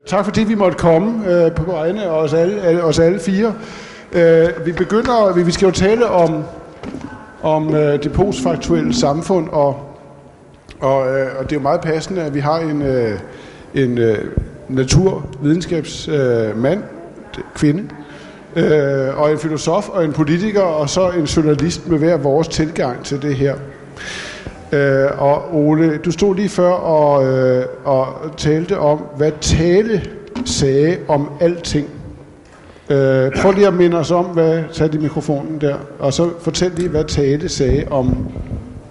Tak fordi vi måtte komme på vegne af os alle fire. Vi skal jo tale om det postfaktuelle samfund, og det er jo meget passende, at vi har en naturvidenskabsmand, kvinde, og en filosof og en politiker, og så en journalist med hver vores tilgang til det her. Og Ole, du stod lige før og talte om, hvad Tale sagde om alting. Prøv lige at minde os om, tag de mikrofonen der, og så fortæl lige, hvad Tale sagde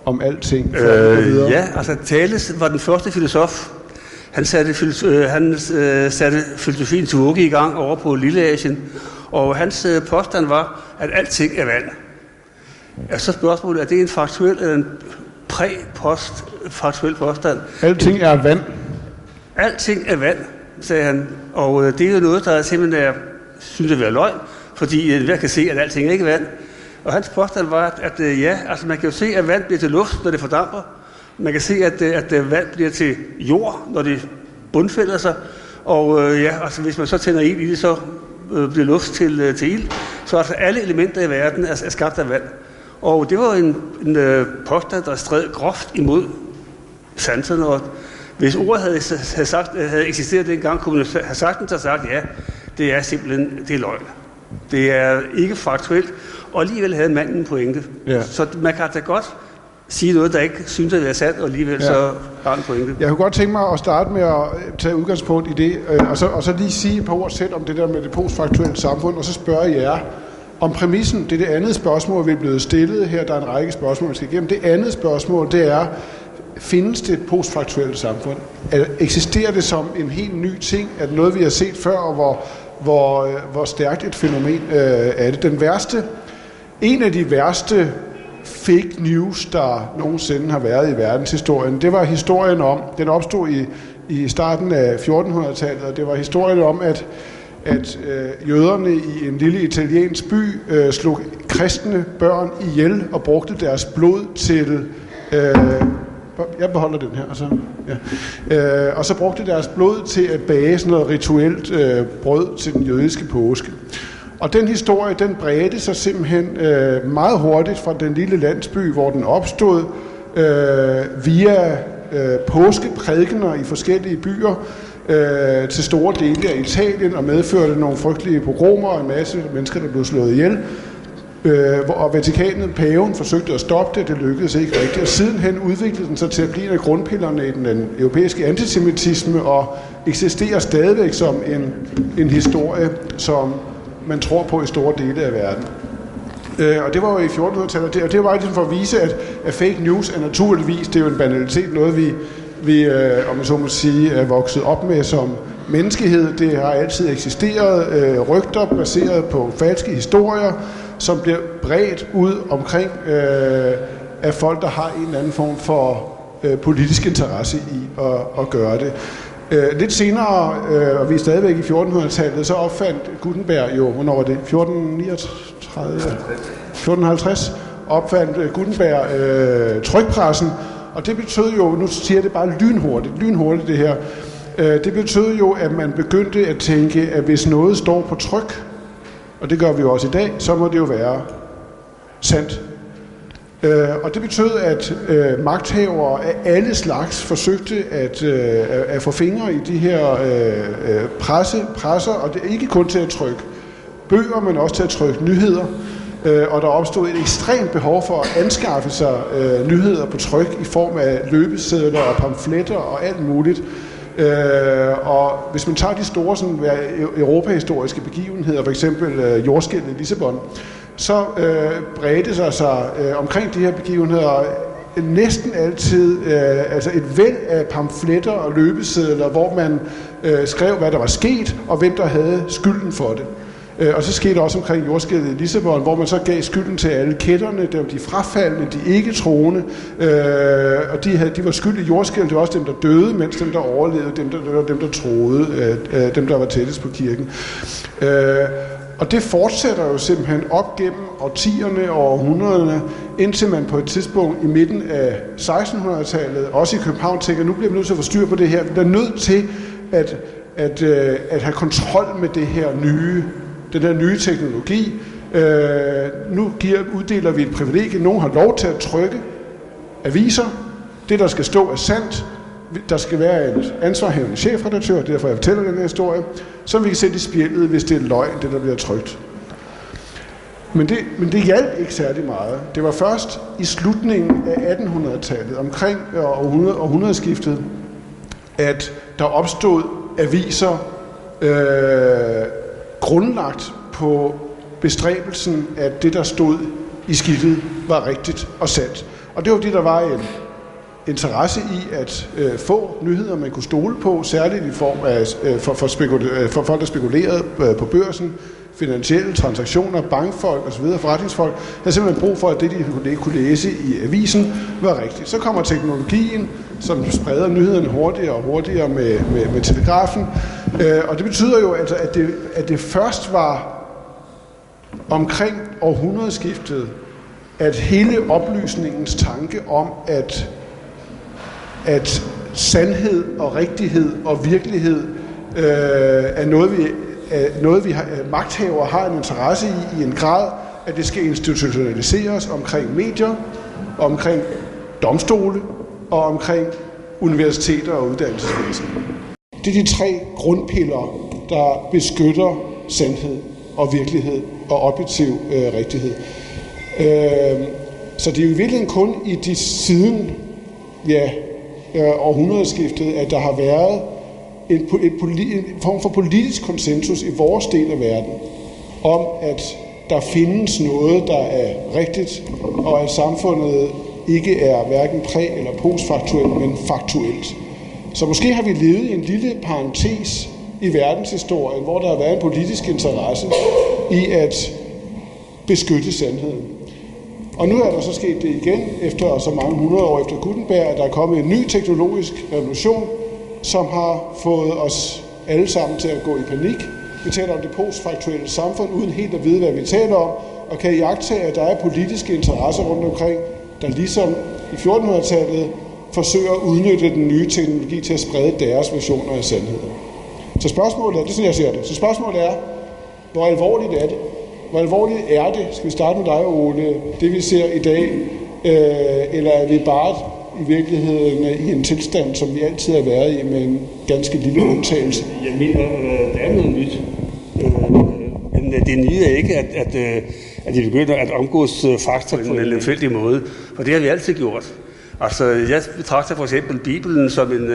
om alting. Ja, altså Tale var den første filosof. Han satte filosofien til vugge i gang over på Lilleasien, og hans påstand var, at alting er vand. Så spørgsmålet, er det en faktuel eller en præ-post-faktuel påstand? Alting er vand. Alting er vand, sagde han. Og det er jo noget, der simpelthen synes at være løgn, fordi enhver kan se, at alting ikke er vand. Og hans påstand var, at man kan jo se, at vand bliver til luft, når det fordamper. Man kan se, at vand bliver til jord, når det bundfælder sig. Og hvis man så tænder ild i det, så bliver luft til ild. Så altså alle elementer i verden er skabt af vand. Og det var en påstand, der stred groft imod sanserne. Og hvis ordet havde eksisteret dengang, kunne man have sagt, ja, det er simpelthen løgn. Det er ikke faktuelt, og alligevel havde manden en pointe. Ja. Så man kan da godt sige noget, der ikke synes at være sandt, og alligevel så har en pointe. Jeg kunne godt tænke mig at starte med at tage udgangspunkt i det, og så lige sige et par ord selv om det der med det postfaktuelle samfund, og så spørge jer om præmissen. Det er det andet spørgsmål, vi er blevet stillet her. Der er en række spørgsmål, vi skal igennem. Det andet spørgsmål, det er, findes det et postfaktuelt samfund? Eksisterer det som en helt ny ting? Er det noget, vi har set før, og hvor stærkt et fænomen er det? En af de værste fake news, der nogensinde har været i verdenshistorien, det var historien om, den opstod i starten af 1400-tallet, og det var historien om, at jøderne i en lille italiensk by slog kristne børn ihjel og brugte deres blod til jeg beholder den her, og så brugte deres blod til at bage sådan noget rituelt brød til den jødiske påske. Og den historie, den bredte sig simpelthen meget hurtigt fra den lille landsby, hvor den opstod, via påskeprædikener i forskellige byer til store dele af Italien, og medførte nogle frygtelige pogromer og en masse mennesker, der blev slået ihjel. Og Vatikanet, paven, forsøgte at stoppe det, det lykkedes ikke rigtigt. Og sidenhen udviklede den sig til at blive en af grundpillerne i den europæiske antisemitisme, og eksisterer stadigvæk som en historie, som man tror på i store dele af verden. Og det var jo i 1400-tallet, og det var ligesom for at vise, at fake news er naturligvis, det er jo en banalitet, noget vi om man så må sige, er vokset op med som menneskehed. Det har altid eksisteret, rygter baseret på falske historier, som bliver bredt ud omkring af folk, der har en eller anden form for politisk interesse i at gøre det. Lidt senere, og vi er stadigvæk i 1400-tallet, så opfandt Gutenberg jo, hvornår var det? 1450 opfandt Gutenberg trykpressen, og det betød jo, nu siger jeg det bare lynhurtigt det her, det betød jo, at man begyndte at tænke, at hvis noget står på tryk, og det gør vi jo også i dag, så må det jo være sandt. Og det betød, at magthavere af alle slags forsøgte at få fingre i de her presser, og det er ikke kun til at trykke bøger, men også til at trykke nyheder. Og der opstod et ekstremt behov for at anskaffe sig nyheder på tryk i form af løbesedler og pamfletter og alt muligt. Og hvis man tager de store sådan, europahistoriske begivenheder, for eksempel jordskælvet i Lissabon, så bredte sig omkring de her begivenheder næsten altid et væld af pamfletter og løbesedler, hvor man skrev, hvad der var sket, og hvem der havde skylden for det. Og så skete også omkring jordskælvet i Lissabon, hvor man så gav skylden til alle kætterne, de frafaldne, de ikke troende, og de var skyld i jordskælvet. Det var også dem, der døde, mens dem, der overlevede, dem, der troede, dem, der var tættest på kirken. Og det fortsætter jo simpelthen op gennem årtierne og århundrederne, indtil man på et tidspunkt i midten af 1600-tallet, også i København, tænker, nu bliver vi nødt til at få styr på det her. Vi er nødt til at at have kontrol med den her nye teknologi. Nu uddeler vi et privilegie. Nogen har lov til at trykke aviser. Det, der skal stå, er sandt. Der skal være en ansvarhavende chefredaktør, derfor jeg fortæller den her historie, som vi kan sætte i spjældet, hvis det er løgn, det der bliver trykt. Men det hjalp ikke særlig meget. Det var først i slutningen af 1800-tallet, omkring århundredeskiftet, at der opstod aviser grundlagt på bestræbelsen, at det, der stod i skiltet, var rigtigt og sandt. Og det var det, der var en interesse i at få nyheder, man kunne stole på, særligt i form af for folk, der spekulerede på børsen, finansielle transaktioner, bankfolk osv., forretningsfolk, havde simpelthen brug for, at det, de kunne læse i avisen, var rigtigt. Så kommer teknologien, som spreder nyhederne hurtigere og hurtigere med telegrafen, og det betyder jo, altså, at det først var omkring århundredeskiftet, at hele oplysningens tanke om, at sandhed og rigtighed og virkelighed er noget, vi magthavere har en interesse i en grad, at det skal institutionaliseres omkring medier, omkring domstole og omkring universiteter og uddannelsesvæsen. Det er de tre grundpiller, der beskytter sandhed og virkelighed og objektiv rigtighed. Så det er jo i virkeligheden kun i de siden århundredeskiftet, at der har været en form for politisk konsensus i vores del af verden om, at der findes noget, der er rigtigt, og at samfundet ikke er hverken præ- eller postfaktuelt, men faktuelt. Så måske har vi levet i en lille parentes i verdenshistorien, hvor der har været en politisk interesse i at beskytte sandheden. Og nu er der så sket det igen, efter så mange 100 år efter Gutenberg, at der er kommet en ny teknologisk revolution, som har fået os alle sammen til at gå i panik. Vi taler om det postfaktuelle samfund, uden helt at vide, hvad vi taler om, og kan iagttage, at der er politiske interesser rundt omkring, der ligesom i 1400-tallet forsøger at udnytte den nye teknologi til at sprede deres versioner af sandheden. Så spørgsmålet er, det er sådan, jeg ser det. Så spørgsmålet er, hvor alvorligt er det? Hvor alvorligt er det, skal vi starte med dig, Ole, det vi ser i dag, eller er vi bare i virkeligheden i en tilstand, som vi altid har været i, med en ganske lille undtagelse? Jeg mener, der er noget nyt. Men det nye er ikke, at de begynder at omgås fakta på en lemfældig måde, for det har vi altid gjort. Altså, jeg betragter for eksempel Bibelen som en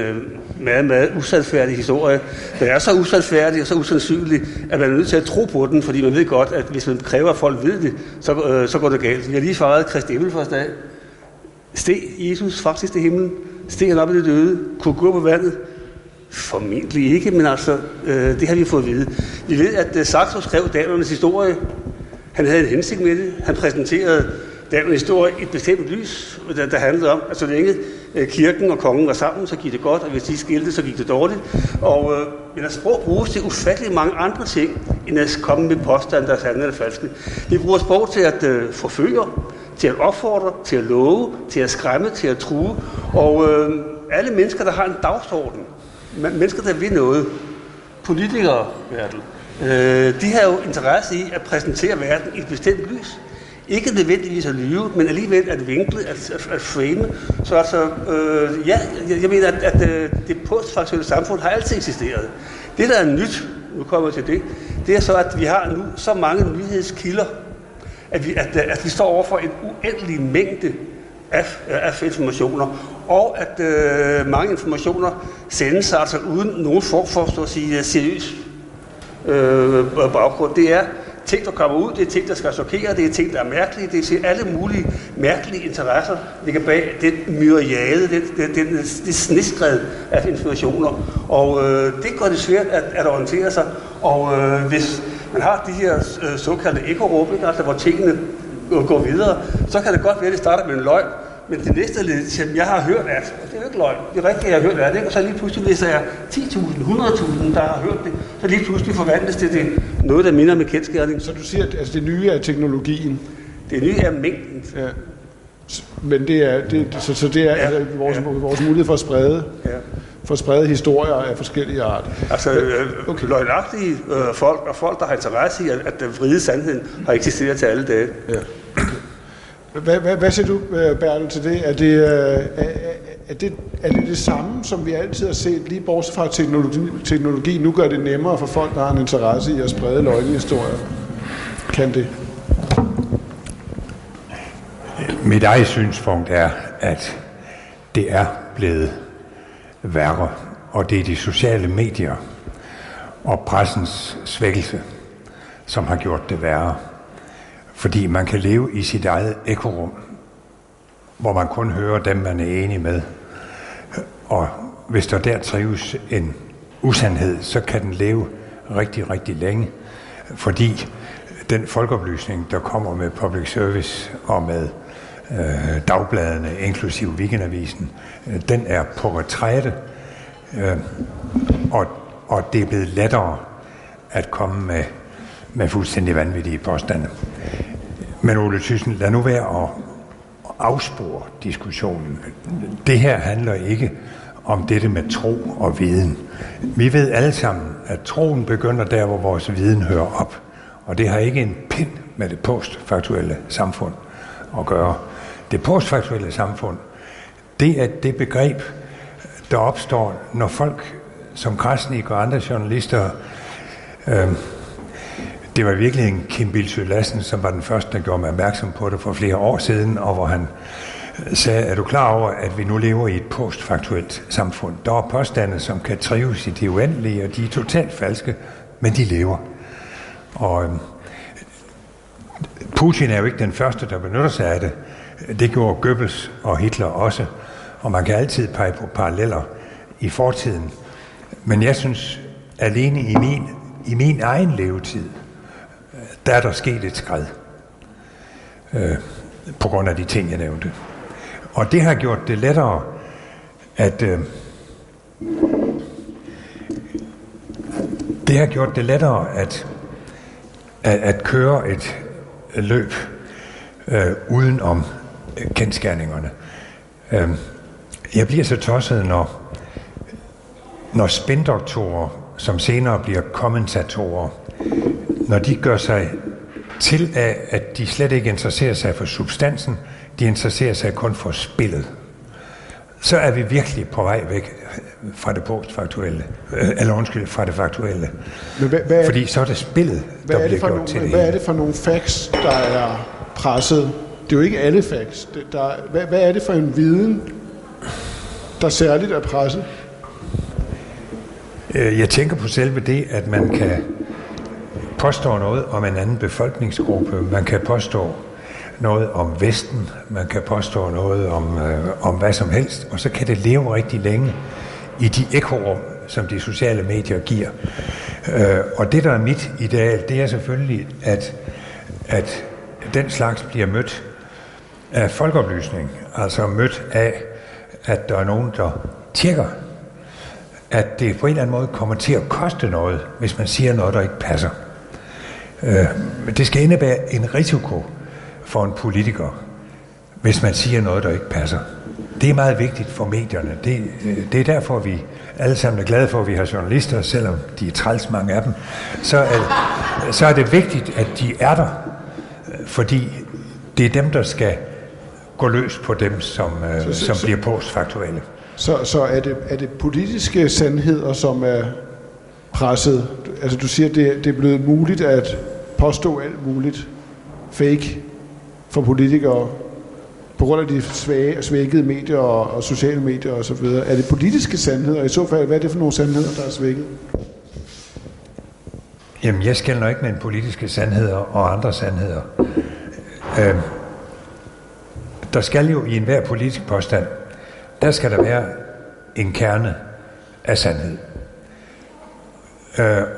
meget, meget usandfærdig historie. Den er så usandfærdig og så usandsynlig, at man er nødt til at tro på den, fordi man ved godt, at hvis man kræver, at folk ved det, så går det galt. Vi har lige fejret Kristi himmelfartsdag. Steg Jesus faktisk til himlen? Steg han op i det døde? Kunne gå på vandet? Formentlig ikke, men altså, det har vi fået at vide. Vi ved, at Saxo skrev danernes historie. Han havde en hensigt med det. Han præsenterede danernes historie i et bestemt lys, der handlede om, at så længe kirken og kongen var sammen, så gik det godt, og hvis de skilte, så gik det dårligt. Men at sprog bruges til ufattelig mange andre ting, end at komme med påstand, der er sande eller falske. Vi bruger sprog til at forføre, til at opfordre, til at love, til at skræmme, til at true. Og alle mennesker, der har en dagsorden, mennesker, der vil noget, politikere, de har jo interesse i at præsentere verden i et bestemt lys. Ikke nødvendigvis at lyve, men alligevel at vinkle, at frame. Så altså, jeg mener, at det postfaktuelle samfund har altid eksisteret. Det, der er nyt, nu kommer jeg til det er så, at vi har nu så mange nyhedskilder, at vi står overfor en uendelig mængde af informationer, og at mange informationer sendes altså uden nogen form for, så at sige, seriøs baggrund. Det er ting, der kommer ud, det er ting, der skal chokere, det er ting, der er mærkelige, det er alle mulige mærkelige interesser, ligger bag den myriade, det sneskred af informationer. Og det gør det svært at orientere sig. Og hvis man har de her såkaldte ekoråb, altså hvor tingene går videre, så kan det godt være, at det starter med en løgn. Men det næste led til, jeg har hørt at, og det er jo ikke løgn, det er rigtigt, jeg har hørt at, og så lige pludselig, hvis der er 10.000, 100.000, der har hørt det, så lige pludselig forvandles det til noget, der minder med kendskærning. Så du siger, at altså, det nye er teknologien? Det nye er mængden. Ja. Men det er, så det er altså vores mulighed for at sprede. for at sprede historier af forskellige art. Altså okay. Løgnagtige folk og folk, der har interesse i, at den vride sandheden har eksisteret til alle dage. Ja. Hvad siger du, Bertel, til det? Er det samme, som vi altid har set, lige bortset fra teknologi nu gør det nemmere for folk, der har en interesse i at sprede løgnehistorier? Kan det? Mit eget synspunkt er, at det er blevet værre, og det er de sociale medier og pressens svækkelse, som har gjort det værre. Fordi man kan leve i sit eget ekorum, hvor man kun hører dem, man er enig med. Og hvis der der trives en usandhed, så kan den leve rigtig, rigtig længe. Fordi den folkeoplysning, der kommer med public service og med dagbladene, inklusive Weekendavisen, den er på retræte, og det er blevet lettere at komme med fuldstændig vanvittige påstande. Men Ole Thyssen, lad nu være at afspore diskussionen. Det her handler ikke om dette med tro og viden. Vi ved alle sammen, at troen begynder der, hvor vores viden hører op. Og det har ikke en pind med det postfaktuelle samfund at gøre. Det postfaktuelle samfund, det er det begreb, der opstår, når folk som Krasnik og andre journalister, det var virkelig en Kim Bildsøe Lassen, som var den første, der gjorde mig opmærksom på det for flere år siden, og hvor han sagde, er du klar over, at vi nu lever i et postfaktuelt samfund? Der er påstande, som kan trives i det uendelige, og de er totalt falske, men de lever. Og Putin er jo ikke den første, der benytter sig af det. Det gjorde Goebbels og Hitler også, og man kan altid pege på paralleller i fortiden. Men jeg synes, alene i min egen levetid, der er der sket et skred på grund af de ting, jeg nævnte. Og det har gjort det lettere at køre et løb uden om kendsgerningerne. Jeg bliver så tosset, når spindoktorer, som senere bliver kommentatorer, når de gør sig til af, at de slet ikke interesserer sig for substansen, de interesserer sig kun for spillet, så er vi virkelig på vej væk fra det postfaktuelle, fra det faktuelle. Fordi så er det spillet, der bliver gjort til det. Hvad er det for nogle facts, der er presset? Det er jo ikke alle facts. Hvad er det for en viden, der særligt er presset? Jeg tænker på selve det, at man kan påstå noget om en anden befolkningsgruppe, man kan påstå noget om Vesten, man kan påstå noget om hvad som helst, og så kan det leve rigtig længe i de ekorum, som de sociale medier giver. Og det, der er mit ideal, det er selvfølgelig, at den slags bliver mødt af folkeoplysning, altså mødt af, at der er nogen, der tjekker, at det på en eller anden måde kommer til at koste noget, hvis man siger noget, der ikke passer. Det skal indebære en risiko for en politiker, hvis man siger noget, der ikke passer. Det er meget vigtigt for medierne. Det er derfor, vi alle sammen er glade for, at vi har journalister, selvom de er træls, mange af dem. Så er det vigtigt, at de er der, fordi det er dem, der skal gå løs på dem, som bliver postfaktuelle. Så er det politiske sandheder, som er presset? Altså du siger, det er blevet muligt at påstå alt muligt fake for politikere på grund af de svækkede medier og sociale medier og så videre. Er det politiske sandheder? I så fald, hvad er det for nogle sandheder, der er svækket? Jamen, jeg skelner ikke mellem politiske sandheder og andre sandheder. Der skal jo i enhver politisk påstand, der skal der være en kerne af sandhed.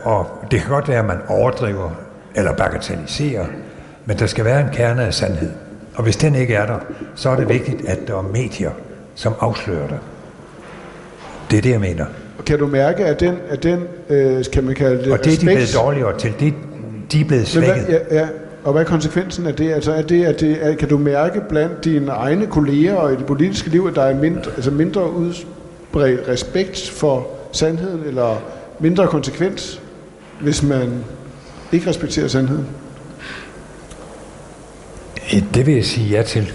Og det kan godt være, at man overdriver eller bagatelliserer, men der skal være en kerne af sandhed. Og hvis den ikke er der, så er det vigtigt, at der er medier, som afslører det. Det er det, jeg mener. Kan du mærke, at den kan man kalde det og det er de blevet dårligere til. De er blevet svækket. Og hvad er konsekvensen af det? Altså kan du mærke blandt dine egne kolleger og i det politiske liv, at der er mindre udbredt respekt for sandheden, eller mindre konsekvens, hvis man ikke respekterer sandheden? Det vil jeg sige ja til.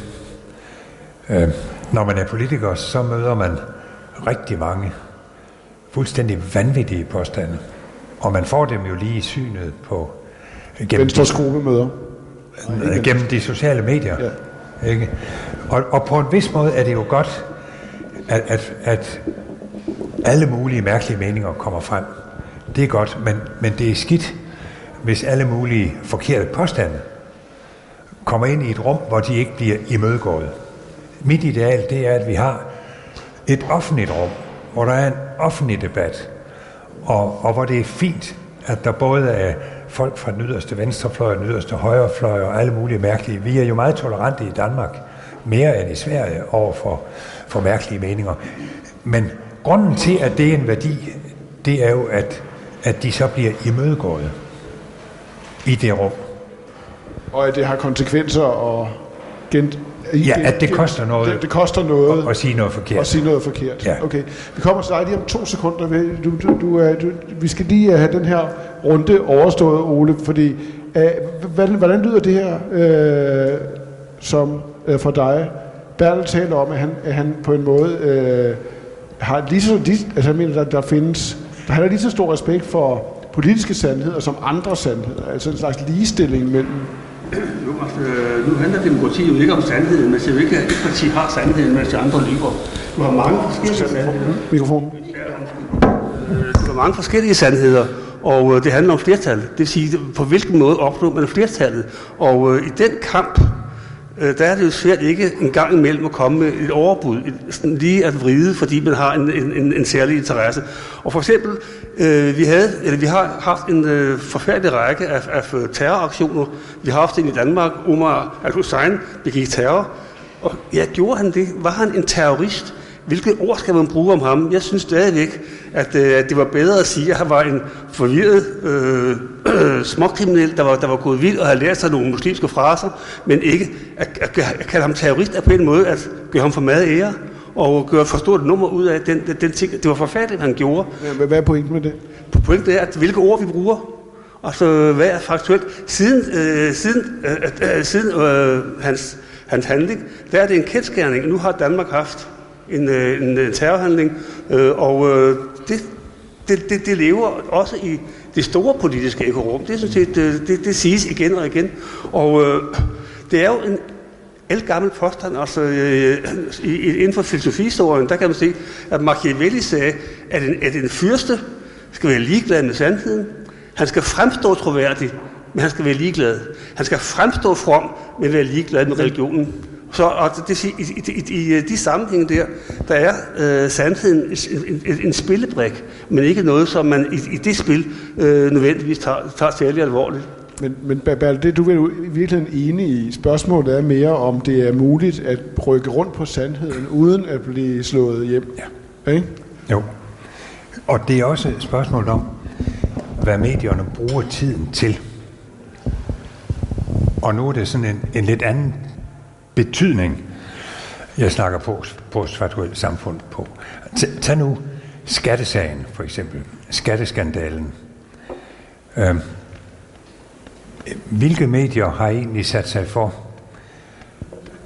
Når man er politiker, så møder man rigtig mange fuldstændig vanvittige påstande. Og man får dem jo lige i synet på Venstres gruppemøder. Gennem de sociale medier. Ja. Ikke? Og på en vis måde er det jo godt, at alle mulige mærkelige meninger kommer frem. Det er godt, men det er skidt, hvis alle mulige forkerte påstande kommer ind i et rum, hvor de ikke bliver imødegået. Mit ideal, det er, at vi har et offentligt rum, hvor der er en offentlig debat, og hvor det er fint, at der både er folk fra den yderste venstrefløj, den yderste højrefløj og alle mulige mærkelige. Vi er jo meget tolerante i Danmark, mere end i Sverige, over for mærkelige meninger. Men grunden til, at det er en værdi, det er jo, at de så bliver imødegået i det rum. Og at det har konsekvenser og at det koster noget. Det koster noget at sige noget forkert. At sige noget forkert. Ja. Okay. Vi kommer til dig lige om 2 sekunder. Vi skal lige have den her runde overstået, Ole, fordi hvordan lyder det her som for dig? Bertel taler om, at han på en måde har jeg mener, der findes, der har lige så stor respekt for politiske sandheder som andre sandheder, altså en slags ligestilling mellem. Nu handler demokrati jo ikke om sandheden, men det er jo ikke, at et parti har sandheden, mens de andre lyver. Du har mange forskellige sandheder. Mikrofonen. Du har mange forskellige sandheder, og det handler om flertal. Det vil sige, på hvilken måde opnår man flertallet. Og i den kamp, der er det jo svært ikke en gang imellem at komme med et overbud, lige at vride, fordi man har en særlig interesse. Og for eksempel, vi har haft en forfærdelig række af terroraktioner. Vi har haft en i Danmark, Omar al-Hussein begik terror. Og ja, gjorde han det? Var han en terrorist? Hvilket ord skal man bruge om ham? Jeg synes stadigvæk, at det var bedre at sige, at han var en forvirret småkriminel, der var gået vild og havde lært sig nogle muslimske fraser, men ikke at kalde ham terrorist er på en måde at gøre ham for meget ære og gøre for stort nummer ud af den ting. Det var forfærdeligt, han gjorde. Ja, hvad er pointen med det? Pointen er, at hvilke ord vi bruger. Altså, hvad er faktuelt? Siden hans handling, der er det en kendsgerning. Nu har Danmark haft en terrorhandling, og det lever også i det store politiske ekorum. Det synes jeg, det siges igen og igen. Og det er jo en ældgammel påstand, altså inden for filosofihistorien, der kan man se, at Machiavelli sagde, at en fyrste skal være ligeglad med sandheden. Han skal fremstå troværdig, men han skal være ligeglad. Han skal fremstå from, men være ligeglad med religionen. Så det i de sammenhænge der er sandheden en spillebrik, men ikke noget, som man i det spil nødvendigvis tager særlig alvorligt. Men Bertel, det du er i virkeligheden enig i. Spørgsmålet er mere, om det er muligt at rykke rundt på sandheden, uden at blive slået hjem. Ja. Ikke? Jo. Og det er også et spørgsmål om, hvad medierne bruger tiden til. Og nu er det sådan en lidt anden betydning, jeg snakker på postfaktuelt samfund på. Tag nu skattesagen, for eksempel. Skatteskandalen. Hvilke medier har egentlig sat sig for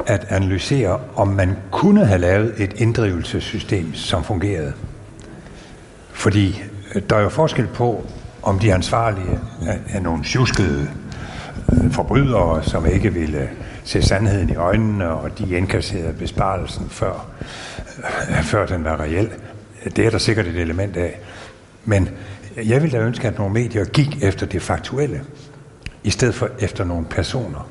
at analysere, om man kunne have lavet et inddrivelsessystem, som fungerede? Fordi der er jo forskel på, om de ansvarlige er nogle sjuskede forbrydere, som ikke ville se sandheden i øjnene, og de indkasserede besparelsen før den var reel. Det er der sikkert et element af. Men jeg ville da ønske, at nogle medier gik efter det faktuelle, i stedet for efter nogle personer.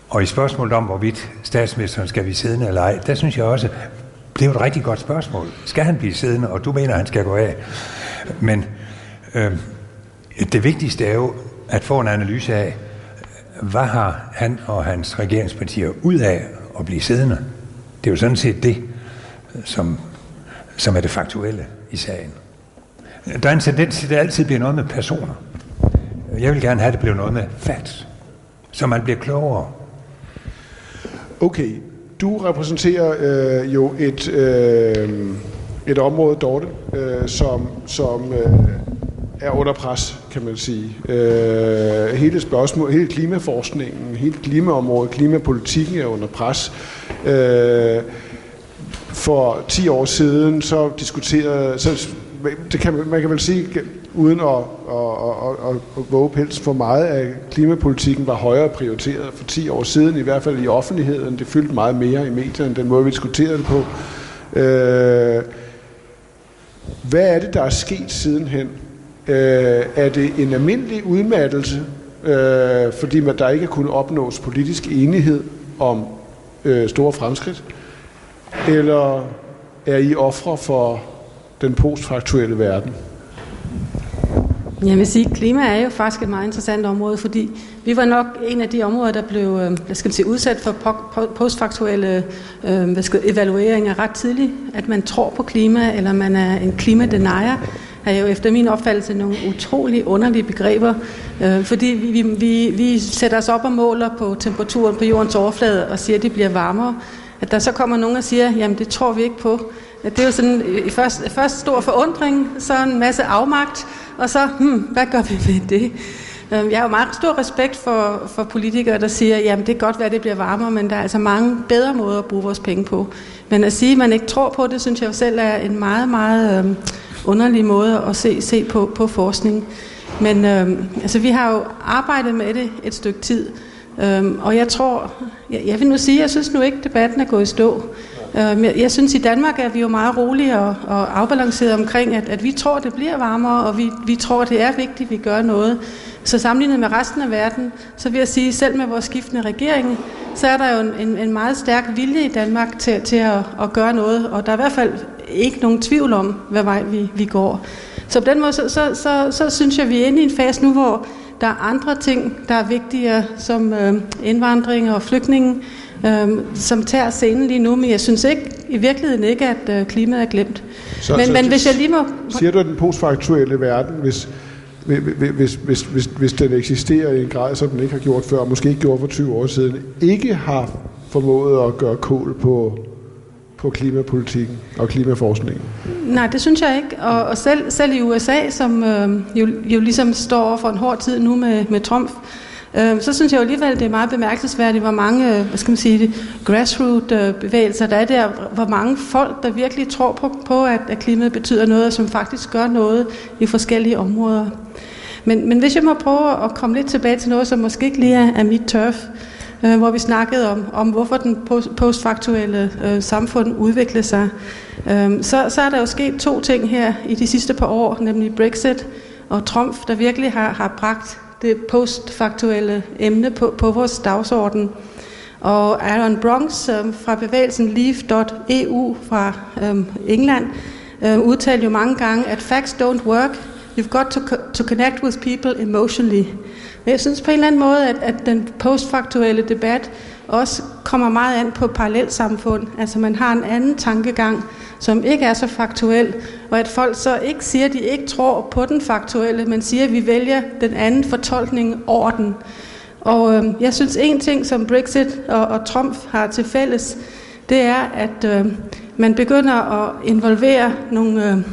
Og i spørgsmålet om, hvorvidt statsministeren skal blive siddende eller ej, der synes jeg også, det er jo et rigtig godt spørgsmål. Skal han blive siddende, og du mener, at han skal gå af? Men det vigtigste er jo at få en analyse af, hvad har han og hans regeringspartier ud af at blive siddende? Det er jo sådan set det, som er det faktuelle i sagen. Der er en tendens til, at det altid bliver noget med personer. Jeg vil gerne have, at det bliver noget med facts, så man bliver klogere. Okay, du repræsenterer jo et område, Dorte, som er under pres, kan man sige. Hele klimaforskningen, hele klimaområdet, klimapolitikken er under pres. For 10 år siden så diskuterede, man kan vel sige, uden at våge pels for meget, at klimapolitikken var højere prioriteret for 10 år siden, i hvert fald i offentligheden. Det fyldte meget mere i medierne, den måde vi diskuterede det på. Hvad er det, der er sket sidenhen? Er det en almindelig udmattelse, fordi der ikke kunne opnås politisk enighed om store fremskridt? Eller er I ofre for den postfaktuelle verden? Jeg vil sige, at klima er jo faktisk et meget interessant område, fordi vi var nok en af de områder, der blev udsat for postfaktuelle evalueringer ret tidligt. At man tror på klima, eller man er en klimadenier, er jo efter min opfattelse nogle utrolig underlige begreber, fordi vi sætter os op og måler på temperaturen på jordens overflade og siger, at det bliver varmere. At der så kommer nogen og siger, jamen det tror vi ikke på. Det er jo sådan først stor forundring, så en masse afmagt, og så, hvad gør vi ved det? Jeg har jo meget stor respekt for politikere, der siger, jamen det kan godt være, det bliver varmere, men der er altså mange bedre måder at bruge vores penge på. Men at sige, at man ikke tror på det, synes jeg jo selv er en meget, meget underlig måde at se på forskning. Men altså, vi har jo arbejdet med det et stykke tid, og jeg vil nu sige, jeg synes nu ikke, debatten er gået i stå. Jeg synes, i Danmark er vi jo meget rolige og afbalanceret omkring, at vi tror, det bliver varmere, og vi tror, det er vigtigt, at vi gør noget. Så sammenlignet med resten af verden, så vil jeg sige, selv med vores skiftende regering, så er der jo en meget stærk vilje i Danmark til at gøre noget, og der er i hvert fald ikke nogen tvivl om, hvad vej vi går. Så på den måde, så synes jeg, vi er inde i en fase nu, hvor der er andre ting, der er vigtigere, som indvandring og flygtninge, som tager scenen lige nu, men jeg synes i virkeligheden ikke, at klimaet er glemt. Men hvis jeg lige må... Siger du, at den postfaktuelle verden, hvis den eksisterer i en grad, som den ikke har gjort før, måske ikke gjort for 20 år siden, ikke har formået at gøre kål på klimapolitikken og klimaforskningen? Nej, det synes jeg ikke. Og selv i USA, som jo ligesom står over for en hård tid nu med Trump, så synes jeg jo alligevel, det er meget bemærkelsesværdigt, hvor mange, grassroot-bevægelser der er der, hvor mange folk, der virkelig tror på, at klimaet betyder noget, og som faktisk gør noget i forskellige områder. Men hvis jeg må prøve at komme lidt tilbage til noget, som måske ikke lige er mit turf, hvor vi snakkede om hvorfor den postfaktuelle samfund udvikler sig, så er der jo sket 2 ting her i de sidste par år, nemlig Brexit og Trump, der virkelig har bragt det postfaktuelle emne på vores dagsorden. Og Aaron Bronx fra bevægelsen Leave.eu fra England udtalte jo mange gange, at facts don't work, you've got to connect with people emotionally. Men jeg synes på en eller anden måde, at den postfaktuelle debat også kommer meget an på parallelsamfund. Altså man har en anden tankegang, som ikke er så faktuel, og at folk så ikke siger, at de ikke tror på den faktuelle, men siger, at vi vælger den anden fortolkning over den. Og jeg synes, en ting, som Brexit og Trump har til fælles, det er, at man begynder at involvere nogle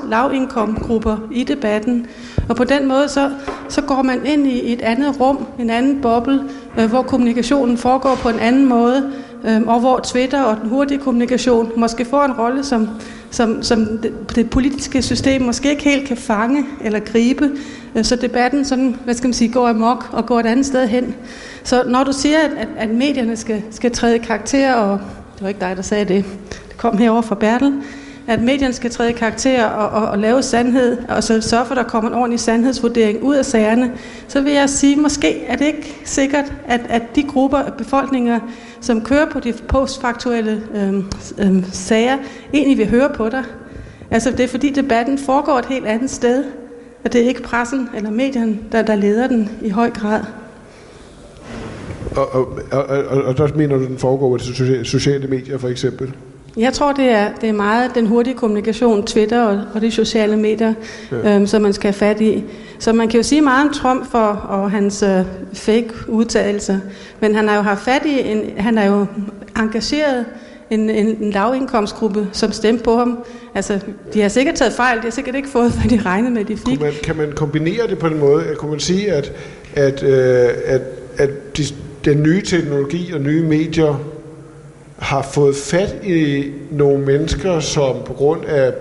lavindkomstgrupper i debatten, og på den måde så går man ind i et andet rum, en anden boble, hvor kommunikationen foregår på en anden måde, og hvor Twitter og den hurtige kommunikation måske får en rolle, som det politiske system måske ikke helt kan fange eller gribe, så debatten sådan, går amok og går et andet sted hen. Så når du siger, at medierne skal træde i karakter, og det var ikke dig, der sagde det, det kom herover fra Bertel, at medierne skal træde i karakter og lave sandhed, og så sørge for, at der kommer en ordentlig sandhedsvurdering ud af sagerne, så vil jeg sige, måske er det ikke sikkert, at de grupper af befolkninger, som kører på de postfaktuelle sager, egentlig vil høre på dig. Altså det er fordi debatten foregår et helt andet sted, at det er ikke pressen eller medierne, der leder den i høj grad. Og der mener du, den foregår på sociale medier for eksempel? Jeg tror, det er meget den hurtige kommunikation, Twitter og de sociale medier, som man skal have fat i. Så man kan jo sige meget om Trump og hans fake udtalelser, men han har jo haft fat i, han er jo engageret en lavindkomstgruppe, som stemte på ham. Altså, de har sikkert taget fejl, de har sikkert ikke fået, hvad de regnede med, de fik. Kan man kombinere det på en måde? Kunne man sige, at den nye teknologi og nye medier har fået fat i nogle mennesker, som på grund af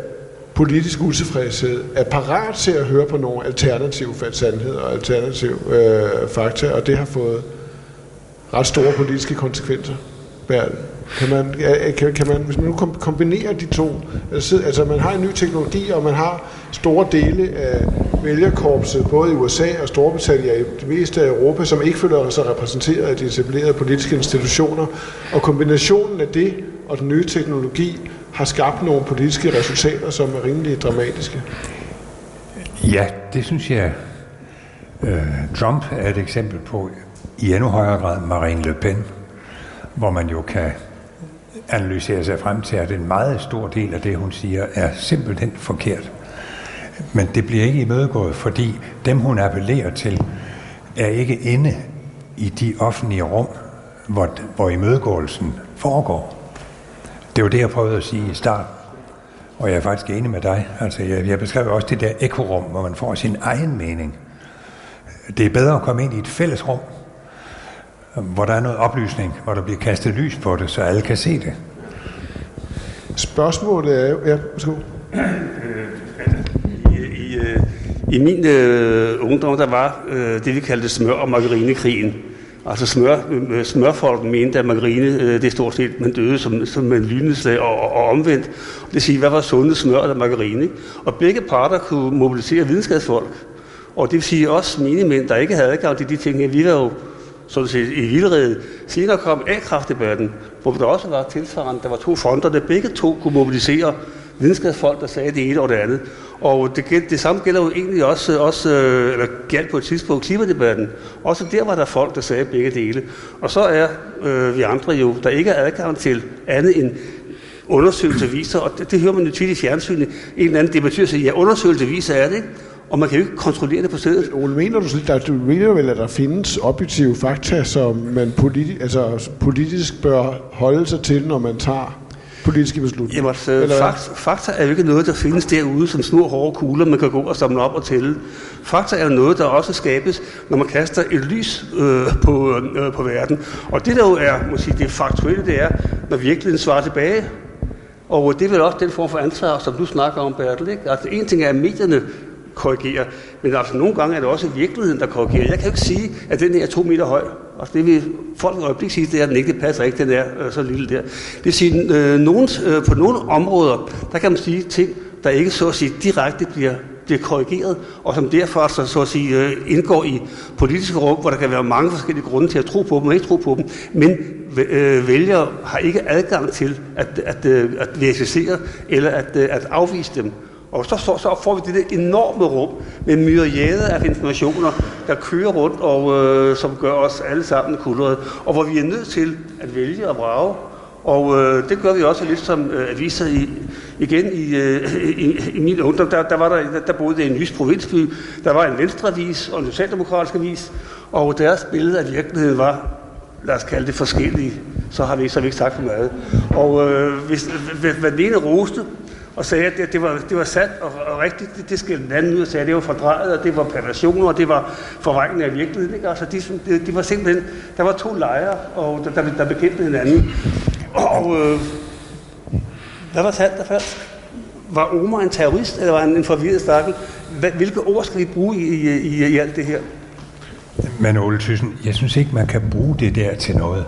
politisk utilfredshed er parat til at høre på nogle alternative sandheder og alternative fakta, og det har fået ret store politiske konsekvenser. Kan man, hvis man nu kombinerer de to, altså man har en ny teknologi, og man har store dele af vælgerkorpset, både i USA og Storbritannien og i det meste af Europa, som ikke føler sig repræsenteret af de etablerede politiske institutioner, og kombinationen af det og den nye teknologi har skabt nogle politiske resultater, som er rimelig dramatiske. Ja, det synes jeg, Trump er et eksempel på, i endnu højere grad Marine Le Pen, hvor man jo kan analysere sig frem til, at en meget stor del af det, hun siger, er simpelthen forkert. Men det bliver ikke imødegået, fordi dem, hun appellerer til, er ikke inde i de offentlige rum, hvor imødegåelsen foregår. Det var det, jeg prøvede at sige i starten, og jeg er faktisk enig med dig. Altså, jeg beskrev også det der ekorum, hvor man får sin egen mening. Det er bedre at komme ind i et fælles rum, hvor der er noget oplysning, hvor der bliver kastet lys på det, så alle kan se det. Spørgsmålet er jo... Ja, værsgo. I min ungdom, der var det, vi kaldte smør- og margarinekrigen. Altså smørfolken mente, at margarine, det stort set, man døde som en lynedslag og omvendt. Det vil sige, hvad var sunde smør eller margarine? Og begge parter kunne mobilisere videnskabsfolk. Og det vil sige også menigmænd, der ikke havde adgang til de ting. Vi var jo sådan set i vildrede. Senere kom A-kraftdebatten, hvor der også var tilsvarende. Der var to fronter, der begge to kunne mobilisere videnskabsfolk, der sagde det ene og det andet. Og det samme gælder jo egentlig også eller galt på et tidspunkt klimadebatten. Også der var der folk, der sagde begge dele. Og så er vi andre jo, der ikke er adgang til andet end undersøgelse viser, og det hører man jo tit i fjernsynet. En eller anden debattør siger, ja, undersøgelse viser er det, ikke? Og man kan jo ikke kontrollere det på stedet. Ole, du mener vel, at der findes objektive fakta, som man politisk bør holde sig til, når man tager politiske beslutninger? Jamen, fakta er jo ikke noget, der findes derude som små hårde kugler, man kan gå og samle op og tælle. Fakta er noget, der også skabes, når man kaster et lys på verden. Og det, der jo er, det faktuelle, det er, når virkeligheden svarer tilbage. Og det er vel også den form for ansvar, som du snakker om, Bertel, ikke? Altså, en ting er, at medierne korrigerer, men altså nogle gange er det også virkeligheden, der korrigerer. Jeg kan jo ikke sige, at den her er 2 meter høj. Altså det vil folk i øjeblik sige, det er den ikke, det passer ikke, den er så lille der. Det vil sige, på nogle områder, der kan man sige ting, der ikke så at sige direkte bliver korrigeret, og som derfor så at sige indgår i politiske rum, hvor der kan være mange forskellige grunde til at tro på dem og ikke tro på dem, men vælgere har ikke adgang til at verificere eller at afvise dem. Og så får vi det der enorme rum med myriader af informationer, der kører rundt, og som gør os alle sammen kulderede, og hvor vi er nødt til at vælge og vrage. Og det gør vi også lidt som aviser i min ungdom. Der boede en jysk provinsby, der var en venstreavis og en socialdemokratisk avis, og deres billede af virkeligheden var, lad os kalde det forskellige, så har vi ikke sagt for meget. Og hvis den ene roste, og sagde, at det var sandt og rigtigt, det skældte den anden ud og sagde, at det var fordrejet, og det var perversioner, og det var forvrængning af virkeligheden. Ikke? Altså, de var simpelthen, der var 2 lejre, og der bekæmpede hinanden. Og hvad var sandt og falsk? Var Omar en terrorist, eller var han en forvirret stakkel? Hvilke ord skal vi bruge i alt det her? Men Ole Thyssen, jeg synes ikke, man kan bruge det der til noget.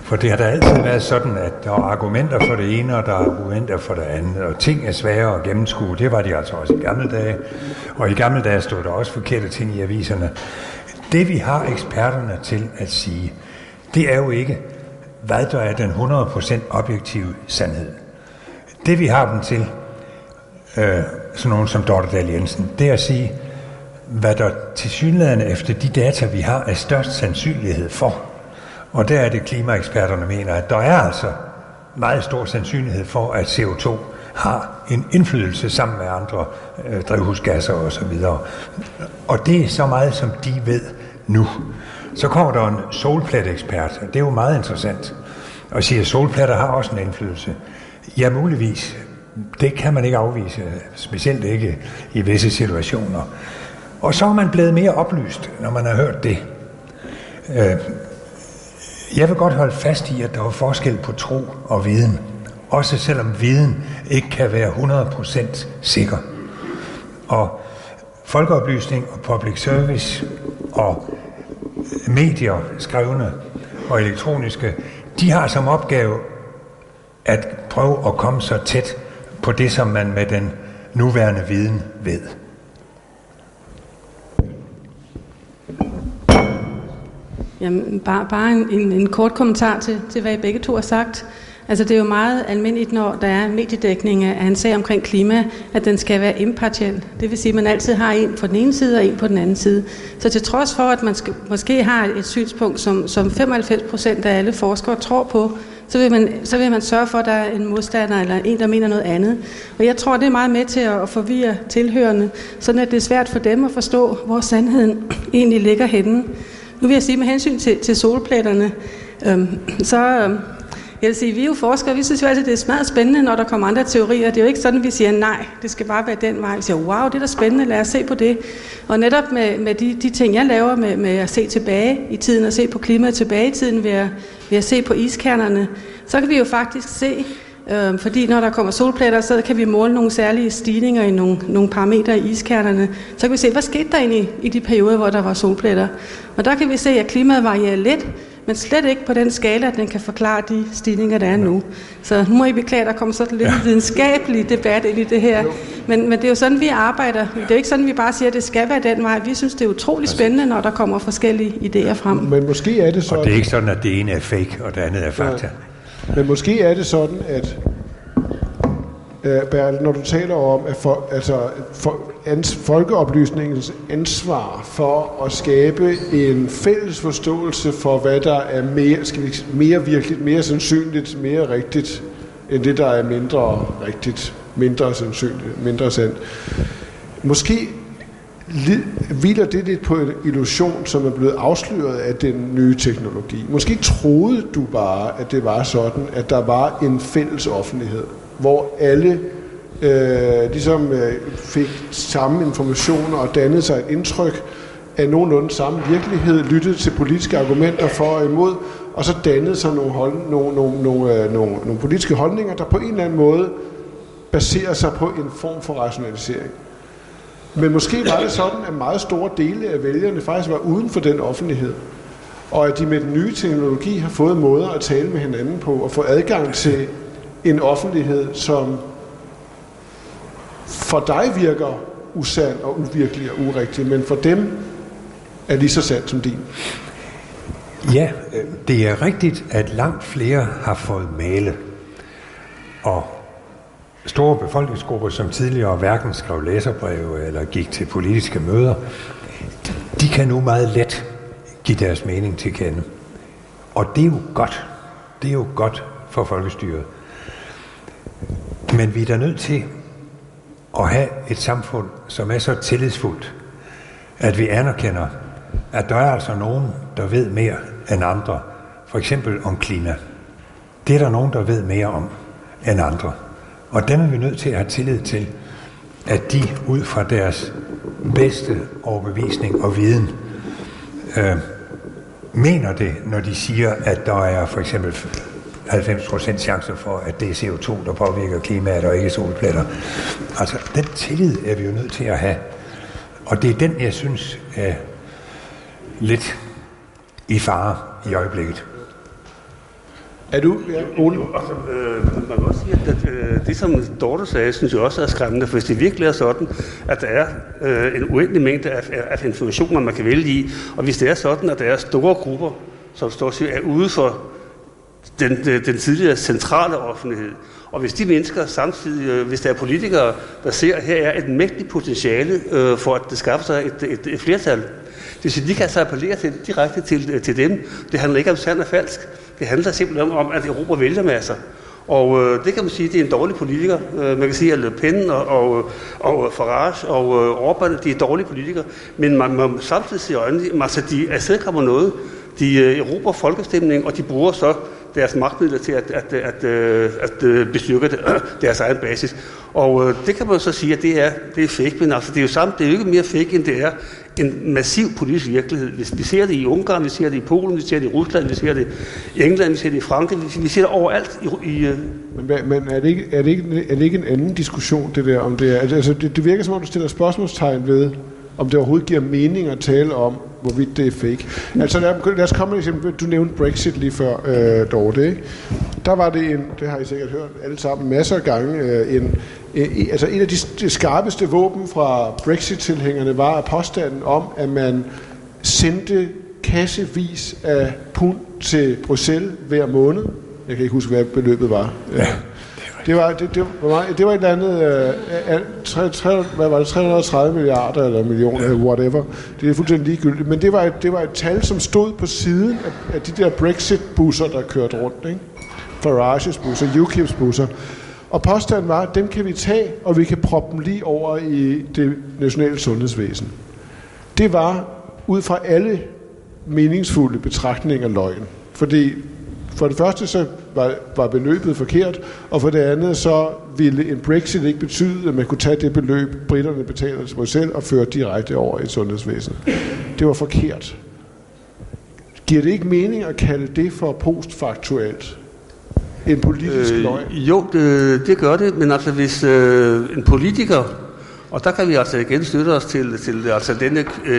For det har da altid været sådan, at der er argumenter for det ene, og der er argumenter for det andet, og ting er svære at gennemskue. Det var de altså også i gamle dage. Og i gamle dage stod der også forkerte ting i aviserne. Det vi har eksperterne til at sige, det er jo ikke, hvad der er den 100% objektive sandhed. Det vi har dem til, sådan nogen som Dorte Dahl Jensen, det er at sige, hvad der tilsyneladende efter de data, vi har, er størst sandsynlighed for. Og der er det klimaeksperterne mener, at der er altså meget stor sandsynlighed for, at CO2 har en indflydelse sammen med andre drivhusgasser osv. Og det er så meget, som de ved nu. Så kommer der en solplet-ekspert, og det er jo meget interessant. og siger, at solplatter har også en indflydelse. Ja, muligvis. Det kan man ikke afvise, specielt ikke i visse situationer. Og så er man blevet mere oplyst, når man har hørt det. Jeg vil godt holde fast i, at der er forskel på tro og viden. Også selvom viden ikke kan være 100% sikker. Og folkeoplysning og public service og medier, skrevne og elektroniske, de har som opgave at prøve at komme så tæt på det, som man med den nuværende viden ved. Jamen, bare en kort kommentar til, hvad I begge to har sagt. Altså, det er jo meget almindeligt, når der er mediedækning af en sag omkring klima, at den skal være impartiel. Det vil sige, at man altid har en på den ene side og en på den anden side. Så til trods for, at man måske har et synspunkt, som 95% af alle forskere tror på, så vil man sørge for, at der er en modstander eller en, der mener noget andet. Og jeg tror, det er meget med til at forvirre tilhørende, sådan at det er svært for dem at forstå, hvor sandheden egentlig ligger henne. Nu vil jeg sige, med hensyn til solpletterne, jeg vil sige, vi er jo forskere, vi synes jo altid, det er smadret spændende, når der kommer andre teorier. Det er jo ikke sådan, at vi siger nej, det skal bare være den vej. Vi siger, wow, det er da spændende, lad os se på det. Og netop med de ting, jeg laver med at se tilbage i tiden, og se på klimaet tilbage i tiden ved at se på iskernerne, så kan vi jo faktisk se, fordi når der kommer solpletter, så kan vi måle nogle særlige stigninger i nogle parametre i iskernerne. Så kan vi se, hvad skete der egentlig i de perioder, hvor der var solpletter. Og der kan vi se, at klimaet varierer lidt, men slet ikke på den skala, at den kan forklare de stigninger, der er nu. Så nu må I beklage, der kommer sådan lidt videnskabelig debat ind i det her. Men det er jo sådan, vi arbejder. Det er jo ikke sådan, vi bare siger, at det skal være den vej. Vi synes, det er utrolig spændende, når der kommer forskellige idéer frem. Men måske er det sådan... Og det er ikke sådan, at det ene er fake, og det andet er fakta. Ja. Men måske er det sådan, at Bertel, når du taler om at folkeoplysningens ansvar for at skabe en fælles forståelse for, hvad der er mere virkeligt, mere sandsynligt, mere rigtigt, end det, der er mindre rigtigt, mindre sandsynligt, mindre sandt. Måske hviler det lidt på en illusion, som er blevet afsløret af den nye teknologi. Måske troede du bare, at det var sådan, at der var en fælles offentlighed, hvor alle fik samme informationer og dannede sig et indtryk af nogenlunde samme virkelighed, lyttede til politiske argumenter for og imod, og så dannede sig nogle politiske holdninger, der på en eller anden måde baserer sig på en form for rationalisering. Men måske var det sådan, at meget store dele af vælgerne faktisk var uden for den offentlighed, og at de med den nye teknologi har fået måder at tale med hinanden på og få adgang til en offentlighed, som for dig virker usand og uvirkelig og urigtig, men for dem er lige så sand som din. Ja, det er rigtigt, at langt flere har fået male. Og store befolkningsgrupper, som tidligere hverken skrev læserbreve eller gik til politiske møder, de kan nu meget let give deres mening til kende. Og det er jo godt. Det er jo godt for folkestyret. Men vi er da nødt til at have et samfund, som er så tillidsfuldt, at vi anerkender, at der er altså nogen, der ved mere end andre. For eksempel om klima. Det er der nogen, der ved mere om end andre. Og dem er vi nødt til at have tillid til, at de ud fra deres bedste overbevisning og viden mener det, når de siger, at der er for eksempel 90% chancer for, at det er CO2, der påvirker klimaet, og ikke solpletter. Altså, den tillid er vi jo nødt til at have. Og det er den, jeg synes, er lidt i fare i øjeblikket. Er du, Ole? Man kan også sige, at det, som Dorte sagde, synes jeg også er skræmmende, for hvis det virkelig er sådan, at der er en uendelig mængde af informationer, man kan vælge i, og hvis det er sådan, at der er store grupper, som er ude for den tidligere centrale offentlighed, og hvis de mennesker samtidig, hvis der er politikere, der ser, at her er et mægtigt potentiale for, at det skaffer sig et flertal, det vil sige, de kan så appellere direkte til dem. Det handler ikke om sand og falsk. Det handler simpelthen om, at Europa vælger masser. Og det kan man sige, det er en dårlig politiker. Man kan sige, at Le Pen og Farage og Orbán, de er dårlige politikere. Men man må samtidig se øjnene, at de afstedkommer noget. De erobrer folkestemning, og de bruger så deres magtmidler til at bestyrke deres egen basis. Og det kan man så sige, at det er fake, men altså, det er jo ikke mere fake, end det er en massiv politisk virkelighed. Vi ser det i Ungarn, vi ser det i Polen, vi ser det i Rusland, vi ser det i England, vi ser det i Frankrig, vi ser det overalt Men er det ikke en anden diskussion, det der, om det er? Altså, det virker som om, du stiller spørgsmålstegn ved, om det overhovedet giver mening at tale om, hvorvidt det er fake. Altså lad os komme med et eksempel. Du nævnte Brexit lige før, Dorte, ikke? Der var det det har I sikkert hørt alle sammen masser af gange, altså en af de skarpeste våben fra Brexit-tilhængerne var påstanden om, at man sendte kassevis af pund til Bruxelles hver måned. Jeg kan ikke huske, hvad beløbet var. Ja. Det var et eller andet, hvad var det, 330 milliarder eller millioner, whatever. Det er fuldstændig ligegyldigt. Men det var et tal, som stod på siden af de der Brexit-busser, der kørte rundt, ikke? Farages busser, UKIP's busser. Og påstanden var, at dem kan vi tage, og vi kan proppe dem lige over i det nationale sundhedsvæsen. Det var ud fra alle meningsfulde betragtninger løgn. Fordi for det første så var beløbet forkert, og for det andet så ville en Brexit ikke betyde, at man kunne tage det beløb, britterne betaler til Bruxelles, og føre direkte over i sundhedsvæsenet. Det var forkert. Giver det ikke mening at kalde det for postfaktuelt? En politisk løgn? Jo, det gør det, men altså hvis en politiker, og der kan vi altså igen støtte os til altså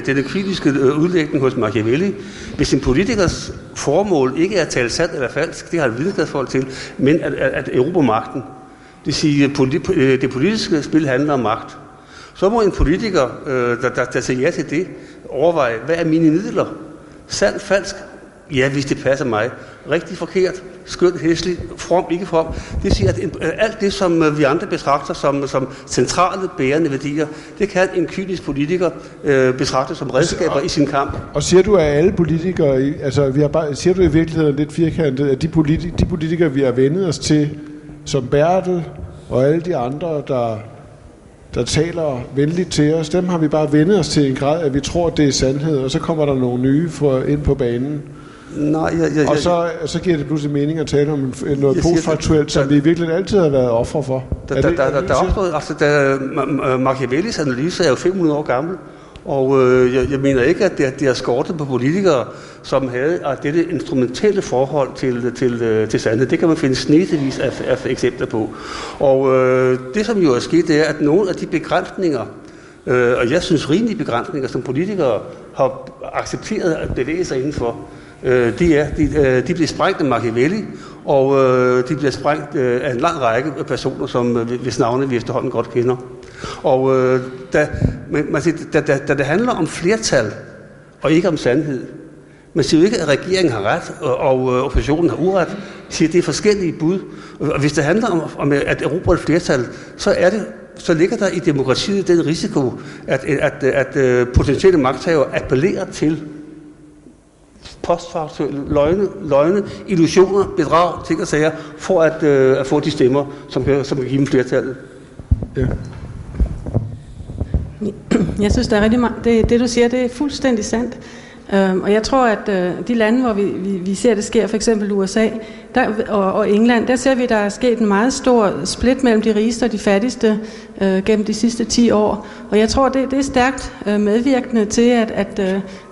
denne kritiske udlægning hos Machiavelli. Hvis en politikers formål ikke er at tale sandt eller falsk, det har et videnskabsfolk til, men at erobre magten. Det vil sige, at det politiske spil handler om magt. Så må en politiker, der siger ja til det, overveje, hvad er mine midler? Sandt, falsk? Ja, hvis det passer mig. Rigtig, forkert, skønt, hæsligt, from, ikke from. Det vil sige, at alt det, som vi andre betragter som centrale bærende værdier, det kan en kynisk politiker betragte som redskaber i sin kamp. Og siger du, at alle politikere, altså siger du i virkeligheden lidt firkantet, at de politikere, vi har vendet os til, som Bertel og alle de andre, der taler venligt til os, dem har vi bare vendet os til en grad, at vi tror, det er sandhed, og så kommer der nogle nye ind på banen. Nej, og så giver det pludselig mening at tale om noget postfaktuelt, som vi virkelig altid har været ofre for. Machiavellis analyse er jo 500 år gammel, og jeg mener ikke, at det har skortet på politikere, som havde dette instrumentelle forhold til sandhed. Det kan man finde snesevis af eksempler på. Og det, som jo er sket, det er, at nogle af de begrænsninger, og jeg synes rimelige begrænsninger, som politikere har accepteret at bevæge sig indenfor, de bliver sprængt af Machiavelli, og de bliver sprængt af en lang række personer, hvis navne vi efterhånden godt kender. Og da det handler om flertal, og ikke om sandhed, man siger jo ikke, at regeringen har ret, og oppositionen har uret. Man siger, at det er forskellige bud. Og hvis det handler om at erobre et flertal, så ligger der i demokratiet den risiko, at potentielle magthavere appellerer til postfaktuelle løgne, illusioner, bedrag, ting og sager, for at få de stemmer, som kan give dem flertallet. Ja. Jeg synes, der er rigtig meget. Det du siger, det er fuldstændig sandt. Og jeg tror, at de lande, hvor vi ser det sker, for eksempel USA og England, der ser vi, der er sket en meget stor split mellem de rigeste og de fattigste gennem de sidste 10 år. Og jeg tror, det er stærkt medvirkende til, at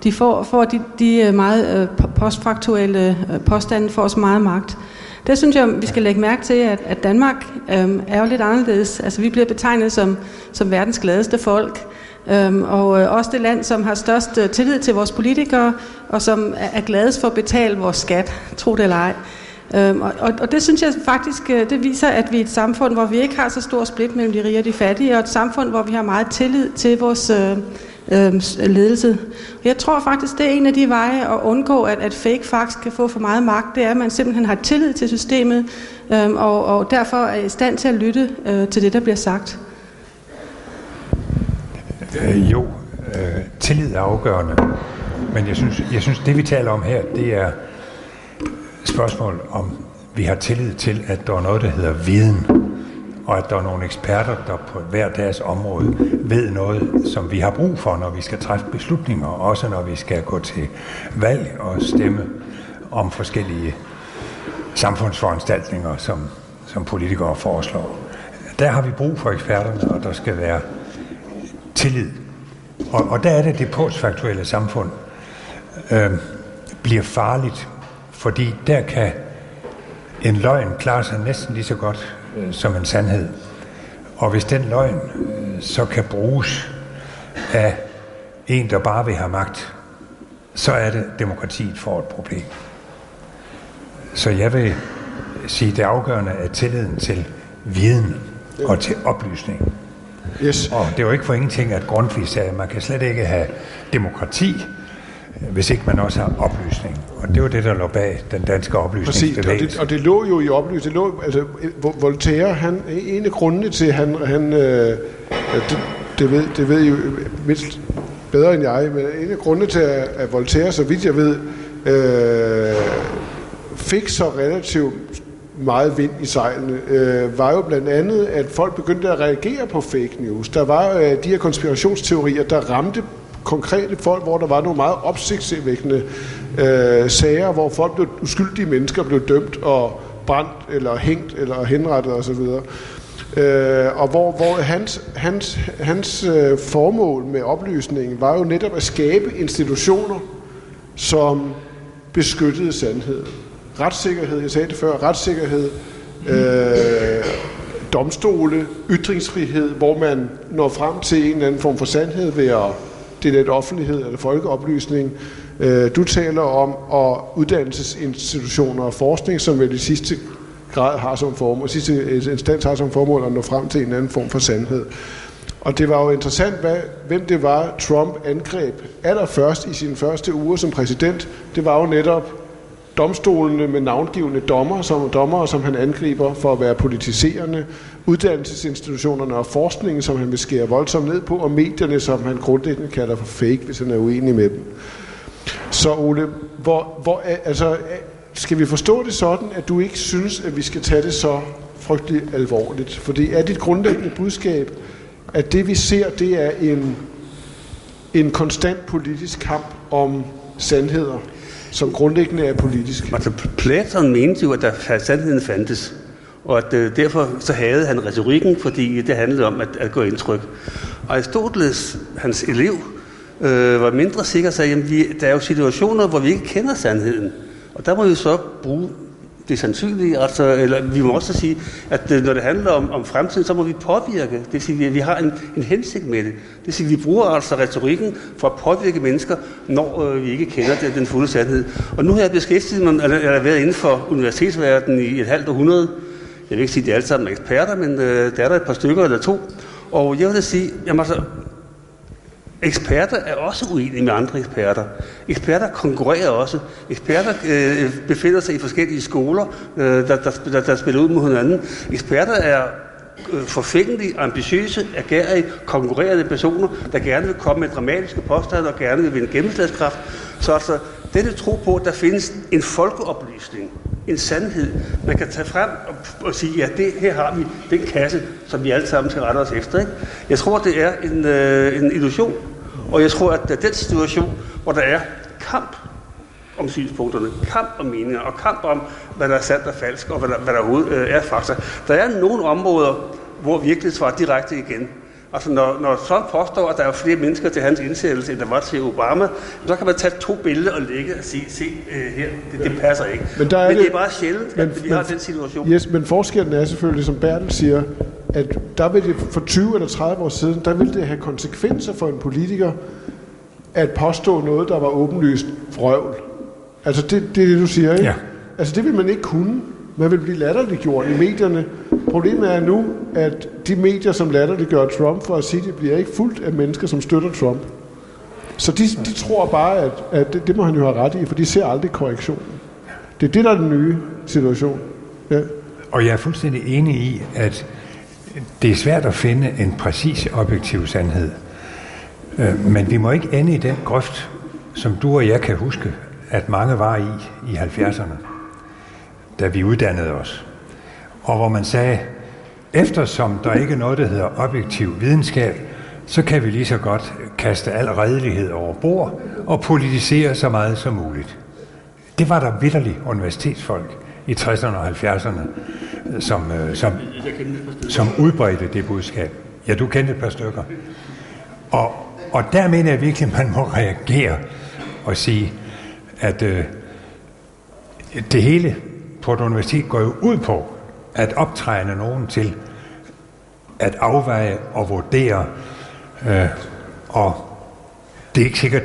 de får de meget postfaktuelle påstande får så meget magt. Det synes jeg, vi skal lægge mærke til, at Danmark er jo lidt anderledes. Altså, vi bliver betegnet som verdens gladeste folk. Og også det land, som har størst tillid til vores politikere, og som er gladest for at betale vores skat, tro det eller ej. Og det synes jeg faktisk, det viser, at vi er et samfund, hvor vi ikke har så stor split mellem de rige og de fattige, og et samfund, hvor vi har meget tillid til vores ledelse. Jeg tror faktisk, det er en af de veje at undgå, at fake facts kan få for meget magt, det er, at man simpelthen har tillid til systemet, og derfor er i stand til at lytte til det, der bliver sagt. Tillid er afgørende, men jeg synes, det vi taler om her, det er spørgsmål om, vi har tillid til, at der er noget, der hedder viden, og at der er nogle eksperter, der på hver deres område ved noget, som vi har brug for, når vi skal træffe beslutninger, også når vi skal gå til valg og stemme om forskellige samfundsforanstaltninger, som politikere foreslår. Der har vi brug for eksperterne, og der skal være tillid. Og der er det postfaktuelle samfund bliver farligt, fordi der kan en løgn klare sig næsten lige så godt som en sandhed. Og hvis den løgn så kan bruges af en, der bare vil have magt, så er det, demokratiet får et problem. Så jeg vil sige, det afgørende er tilliden til viden og til oplysning. Yes. Og det er jo ikke for ingenting, at Grundtvig sagde, at man kan slet ikke have demokrati, hvis ikke man også har oplysning. Og det var det, der lå bag den danske oplysningsbevægelse. Præcis, og det lå jo i oplysning. Altså, Voltaire, en af grundene til, det ved I jo mindst bedre end jeg, men en af grundene til, at Voltaire, så vidt jeg ved, fik så relativt meget vind i sejlene, var jo blandt andet, at folk begyndte at reagere på fake news. Der var de her konspirationsteorier, der ramte konkrete folk, hvor der var nogle meget opsigtsvækkende sager, hvor folk blev uskyldige mennesker blev dømt og brændt eller hængt eller henrettet osv. Og hvor hans formål med oplysningen var jo netop at skabe institutioner, som beskyttede sandheden. Retssikkerhed, jeg sagde det før, retssikkerhed, domstole, ytringsfrihed, hvor man når frem til en eller anden form for sandhed ved at dele et offentlighed eller folkeoplysning. Du taler om og uddannelsesinstitutioner og forskning, som vel i sidste grad har som formål, sidste instans har som formål at nå frem til en eller anden form for sandhed. Og det var jo interessant, hvem det var, Trump angreb allerførst i sine første uger som præsident. Det var jo netop domstolene med navngivende dommere, som han angriber for at være politiserende, uddannelsesinstitutionerne og forskningen, som han vil skære voldsomt ned på, og medierne, som han grundlæggende kalder for fake, hvis han er uenig med dem. Så Ole, skal vi forstå det sådan, at du ikke synes, at vi skal tage det så frygteligt alvorligt? Fordi er dit grundlæggende budskab, at det vi ser, det er en konstant politisk kamp om sandheder, som grundlæggende er politisk? Altså, Platon mente jo, at sandheden fandtes, og at derfor så havde han retorikken, fordi det handlede om at gå indtryk. Aristoteles, hans elev, var mindre sikker og sagde, at der er jo situationer, hvor vi ikke kender sandheden, og der må vi så bruge det sandsynlige, altså, eller vi må også sige, at når det handler om fremtiden, så må vi påvirke. Det vil sige, at vi har en hensigt med det. Det vil sige, at vi bruger altså retorikken for at påvirke mennesker, når vi ikke kender den fulde sandhed. Og nu har jeg beskæftiget mig, eller været inden for universitetsverdenen i et halvt århundrede. Jeg vil ikke sige, at de alle sammen er eksperter, men der er der et par stykker eller to. Og jeg vil sige, jamen altså, eksperter er også uenige med andre eksperter. Eksperter konkurrerer også. Eksperter befinder sig i forskellige skoler, der spiller ud mod hinanden. Eksperter er forfængelige, ambitiøse, agerige, konkurrerende personer, der gerne vil komme med dramatiske påstande og gerne vil vinde gennemslagskraft. Så altså, denne tro på, at der findes en folkeoplysning, en sandhed, man kan tage frem og sige, ja, her har vi den kasse, som vi alle sammen skal rette os efter. Ikke? Jeg tror, det er en illusion, og jeg tror, at den situation, hvor der er kamp om synspunkterne, kamp om meninger og kamp om, hvad der er sandt og falsk, og hvad der overhovedet er fakta. Der er nogle områder, hvor virkelig svarer direkte igen. Altså når Trump påstår, at der er flere mennesker til hans indsættelse, end der var til Obama, så kan man tage 2 billeder og lægge og sige, se her, det passer ikke. Men det er bare sjældent, at vi har den situation. Yes, men forskellen er selvfølgelig, som Bertel siger, at der vil det for 20 eller 30 år siden, der ville det have konsekvenser for en politiker, at påstå noget, der var åbenlyst vrøvl. Altså det er det, du siger, ikke? Ja. Altså det vil man ikke kunne. Man vil blive latterliggjort i medierne. Problemet er nu, at de medier, som latterliggør Trump, for at sige, det bliver ikke fuldt af mennesker, som støtter Trump. Så de tror bare, at det må han jo have ret i, for de ser aldrig korrektionen. Det er det, der er den nye situation. Ja. Og jeg er fuldstændig enig i, at det er svært at finde en præcis objektiv sandhed. Men vi må ikke ende i den grøft, som du og jeg kan huske, at mange var i 70'erne, da vi uddannede os. Og hvor man sagde, eftersom der ikke er noget, der hedder objektiv videnskab, så kan vi lige så godt kaste al redelighed over bord og politisere så meget som muligt. Det var der vitterligt universitetsfolk i 60'erne og 70'erne, som udbredte det budskab. Ja, du kendte et par stykker. Og der mener jeg virkelig, at man må reagere og sige, at det hele på et universitet går jo ud på at optræne nogen til at afveje og vurdere, og det er ikke sikkert,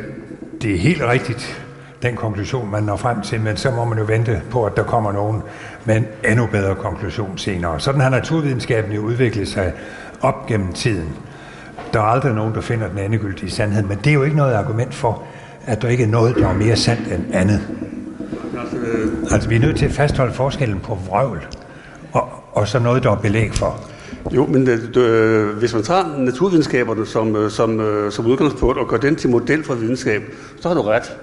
det er helt rigtigt, den konklusion, man når frem til, men så må man jo vente på, at der kommer nogen med en endnu bedre konklusion senere. Sådan har naturvidenskaben jo udviklet sig op gennem tiden. Der er aldrig nogen, der finder den endegyldige sandhed, men det er jo ikke noget argument for, at der ikke er noget, der er mere sandt end andet. Altså, vi er nødt til at fastholde forskellen på vrøvl og så noget, der er belæg for. Jo, men hvis man tager naturvidenskaberne som udgangspunkt og gør den til model for videnskab, så har du ret.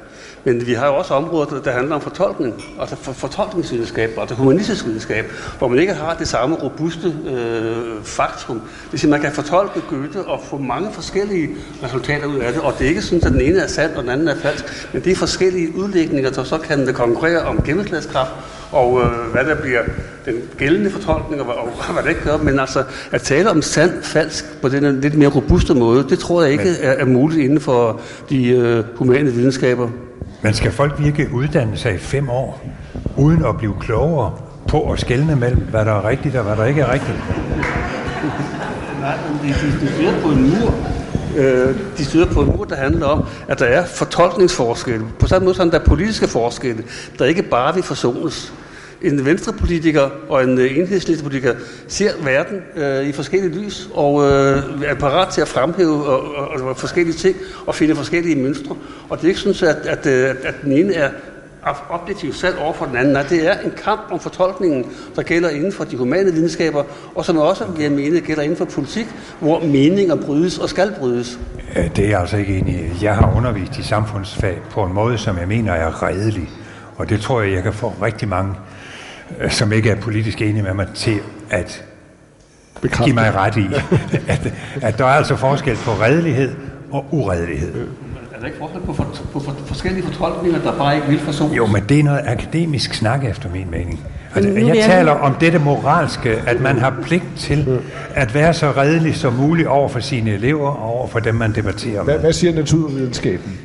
Men vi har jo også områder, der handler om fortolkning, altså fortolkningsvidenskab, altså humanistisk videnskab, hvor man ikke har det samme robuste faktum. Det vil sige, man kan fortolke Goethe og få mange forskellige resultater ud af det, og det er ikke sådan, at den ene er sand, og den anden er falsk, men det er forskellige udlægninger, der så kan konkurrere om gennemslagskraft, og hvad der bliver den gældende fortolkning, og hvad det ikke gør. Men altså, at tale om sand, falsk på den lidt mere robuste måde, det tror jeg ikke er muligt inden for de humane videnskaber. Men skal folk virkelig uddanne sig i 5 år, uden at blive klogere på at skelne mellem, hvad der er rigtigt og hvad der ikke er rigtigt? Nej, men de støder på en mur. De støder på en mur, der handler om, at der er fortolkningsforskelle. På samme måde som der er politiske forskelle, der ikke bare vil forsones. En venstrepolitiker og en enhedslistepolitiker ser verden i forskellige lys og er parat til at fremhæve og forskellige ting og finde forskellige mønstre. Og det er ikke sådan, at den ene er objektivt sat over for den anden. Nej, det er en kamp om fortolkningen, der gælder inden for de humane videnskaber, og som også, vil jeg mene, gælder inden for politik, hvor meninger brydes og skal brydes. Det er jeg altså ikke enig i. Jeg har undervist i samfundsfag på en måde, som jeg mener er redelig. Og det tror jeg kan få rigtig mange, som ikke er politisk enige med mig, til at give mig ret i, at der er altså forskel på redelighed og uredelighed. Er der ikke forskel på forskellige fortolkninger, der bare ikke vil forsones? Jo, men det er noget akademisk snak efter min mening. Altså, jeg taler om dette moralske, at man har pligt til at være så redelig som muligt over for sine elever og over for dem, man debatterer med. Hvad siger naturvidenskaben?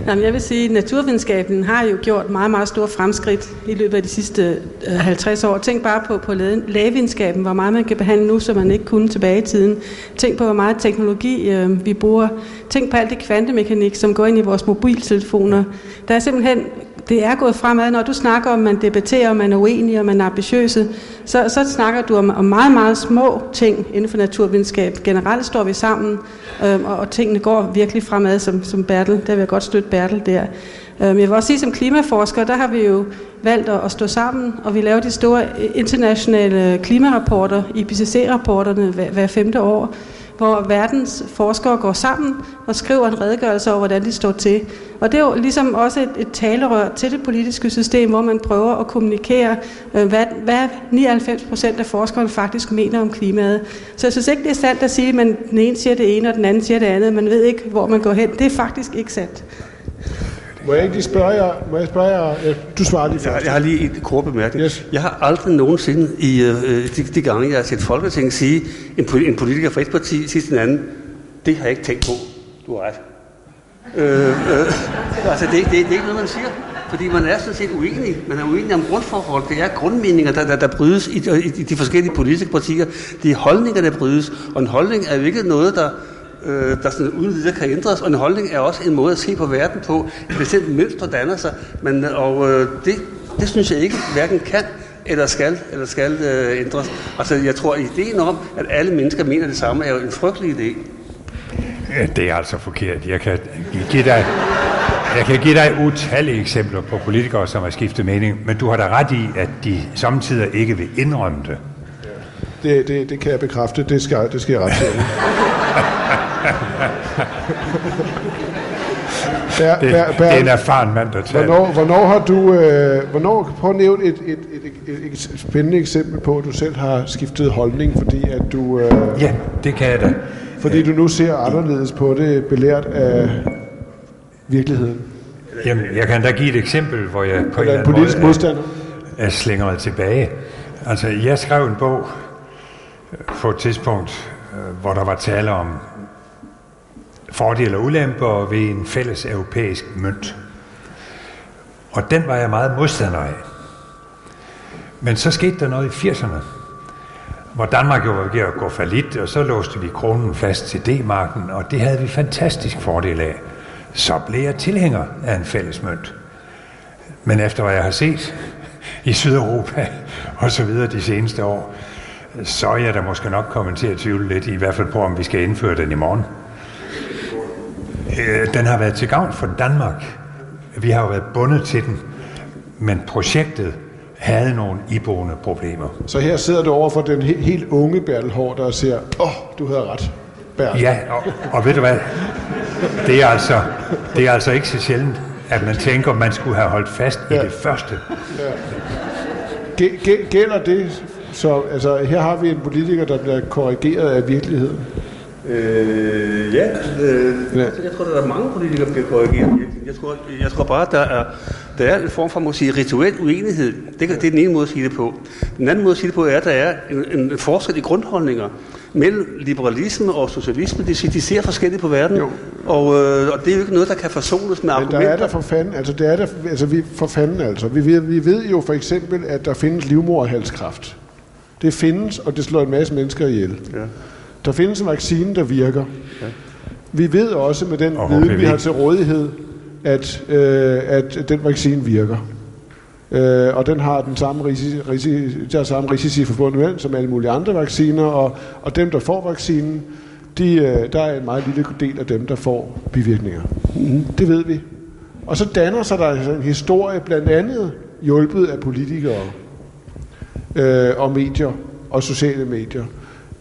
Jamen, jeg vil sige, at naturvidenskaben har jo gjort meget, meget store fremskridt i løbet af de sidste 50 år. Tænk bare på lægevidenskaben, hvor meget man kan behandle nu, som man ikke kunne tilbage i tiden. Tænk på, hvor meget teknologi vi bruger. Tænk på alt det kvantemekanik, som går ind i vores mobiltelefoner. Der er simpelthen... Det er gået fremad. Når du snakker om, man debatterer, om man er uenig, og man er ambitiøse, så snakker du om meget, meget små ting inden for naturvidenskab. Generelt står vi sammen, og tingene går virkelig fremad, som Bertel. Der vil jeg godt støtte Bertel der. Jeg vil også sige, som klimaforsker, der har vi jo valgt at stå sammen, og vi laver de store internationale klimarapporter, IPCC-rapporterne hver 5. år, hvor verdens forskere går sammen og skriver en redegørelse over, hvordan de står til. Og det er jo ligesom også et talerør til det politiske system, hvor man prøver at kommunikere, hvad 99% af forskerne faktisk mener om klimaet. Så jeg synes ikke, det er sandt at sige, at den ene siger det ene, og den anden siger det andet. Man ved ikke, hvor man går hen. Det er faktisk ikke sandt. Må jeg ikke lige spørge jer? Du svarer lige først. Jeg har lige et kort bemærkning. Yes. Jeg har aldrig nogensinde i de gange, jeg har set Folketinget sige, en politiker fra et parti siger til den anden, det har jeg ikke tænkt på. Du har ret. Altså, det er ikke noget, man siger. Fordi man er sådan set uenig. Man er uenig om grundforhold. Det er grundmeninger, der brydes i de forskellige politiske partier. Det er holdninger, der brydes. Og en holdning er jo ikke noget, der sådan uden videre kan ændres, og en holdning er også en måde at se på verden på. Et bestemt mønster danner sig, det synes jeg ikke hverken kan eller skal ændres. Altså, jeg tror, ideen om, at alle mennesker mener det samme, er jo en frygtelig idé. Det er altså forkert. Jeg kan give dig utallige eksempler på politikere, som har skiftet mening, men du har da ret i, at de samtidig ikke vil indrømme det. Det kan jeg bekræfte. Det skal jeg ret til. Det er en erfaren mand, der taler. Hvornår har du... prøv at nævne et spændende eksempel på, at du selv har skiftet holdning, fordi at du... Ja, det kan jeg da. Fordi du nu ser anderledes på det, belært af virkeligheden. Jamen, jeg kan da give et eksempel, hvor jeg på en eller anden politisk modstander. er slingret tilbage. Altså, jeg skrev en bog på et tidspunkt, hvor der var tale om fordele og ulemper ved en fælles europæisk mønt. Og den var jeg meget modstander af. Men så skete der noget i 80'erne, hvor Danmark jo var ved at gå fallit, og så låste vi kronen fast til D-marken, og det havde vi fantastisk fordel af. Så blev jeg tilhænger af en fælles mønt. Men efter hvad jeg har set i Sydeuropa og så videre de seneste år, så er jeg da måske nok kommet til at tvivle lidt, i hvert fald på, om vi skal indføre den i morgen. Den har været til gavn for Danmark. Vi har jo været bundet til den, men projektet havde nogle iboende problemer. Så her sidder du over for den helt unge Bertel Haarder og siger, du havde ret, Bertel. Ja, og ved du hvad? Det er altså ikke så sjældent, at man tænker, at man skulle have holdt fast i det første. Ja. Gælder det? Så altså, her har vi en politiker, der bliver korrigeret af virkeligheden. Jeg tror, der er mange politikere, der bliver korrigeret. Jeg tror bare, der er en form for måske rituel uenighed. Det er den ene måde at sige det på. Den anden måde at sige det på er, at der er en forskel i grundholdninger mellem liberalisme og socialisme. De ser forskelligt på verden, og det er jo ikke noget, der kan forsones med argumenter. Men der er der for fanden, vi ved jo for eksempel, at der findes livmoderhalskræft. Det findes, og det slår en masse mennesker ihjel. Ja. Der findes en vaccine, der virker. Ja. Vi ved også med den viden, vi har til rådighed, at den vaccine virker. Og den har den samme risici forbundet med, som alle mulige andre vacciner, og dem, der får vaccinen, der er en meget lille del af dem, der får bivirkninger. Det ved vi. Og så danner sig der en historie, blandt andet hjulpet af politikere og medier og sociale medier.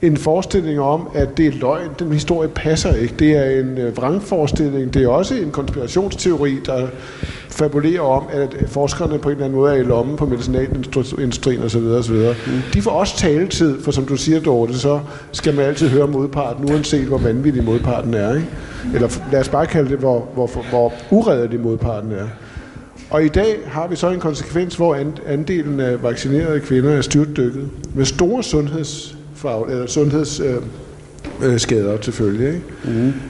En forestilling om, at det er løgn. Den historie passer ikke. Det er en vrangforestilling. Det er også en konspirationsteori, der fabulerer om, at forskerne på en eller anden måde er i lommen på medicinalindustrien osv. osv. De får også taletid, for som du siger, Dorte, så skal man altid høre modparten, uanset hvor vanvittig modparten er. Ikke? Eller lad os bare kalde det, hvor uredelig modparten er. Og i dag har vi så en konsekvens, hvor andelen af vaccinerede kvinder er styrtdykket med store sundhedsskader til følge. Ikke?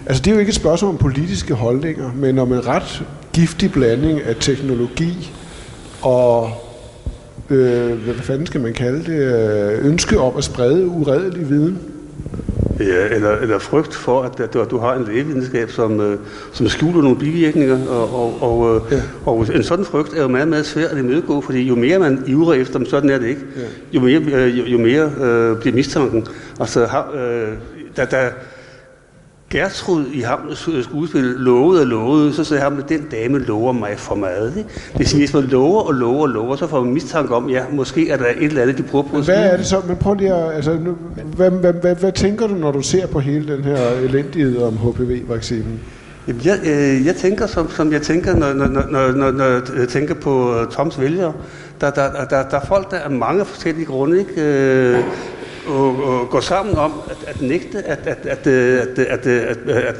Altså det er jo ikke et spørgsmål om politiske holdninger, men om en ret giftig blanding af teknologi og hvad fanden skal man kalde det, ønske om at sprede uredelig viden. Ja, eller frygt for, at du har en lægevidenskab, som skjuler nogle bivirkninger, og en sådan frygt er jo meget, meget svær at imødegå, fordi jo mere man ivrer efter dem, sådan er det ikke, jo mere bliver mistanken. Altså, Gertrud i Hamlets skuespil lovede, så sagde han, at den dame lover mig for meget. Ikke? Det vil sige, hvis man lover, så får man mistanke om, ja, måske er der et eller andet, de prøver på. Hvad er det så? Men prøv lige at, altså, hvad tænker du, når du ser på hele den her elendighed om HPV-vaccinen? Jeg tænker, som jeg tænker, når jeg tænker på Toms vælgere. Der er folk, der er mange forskellige grunde, ikke? Og går sammen om at nægte at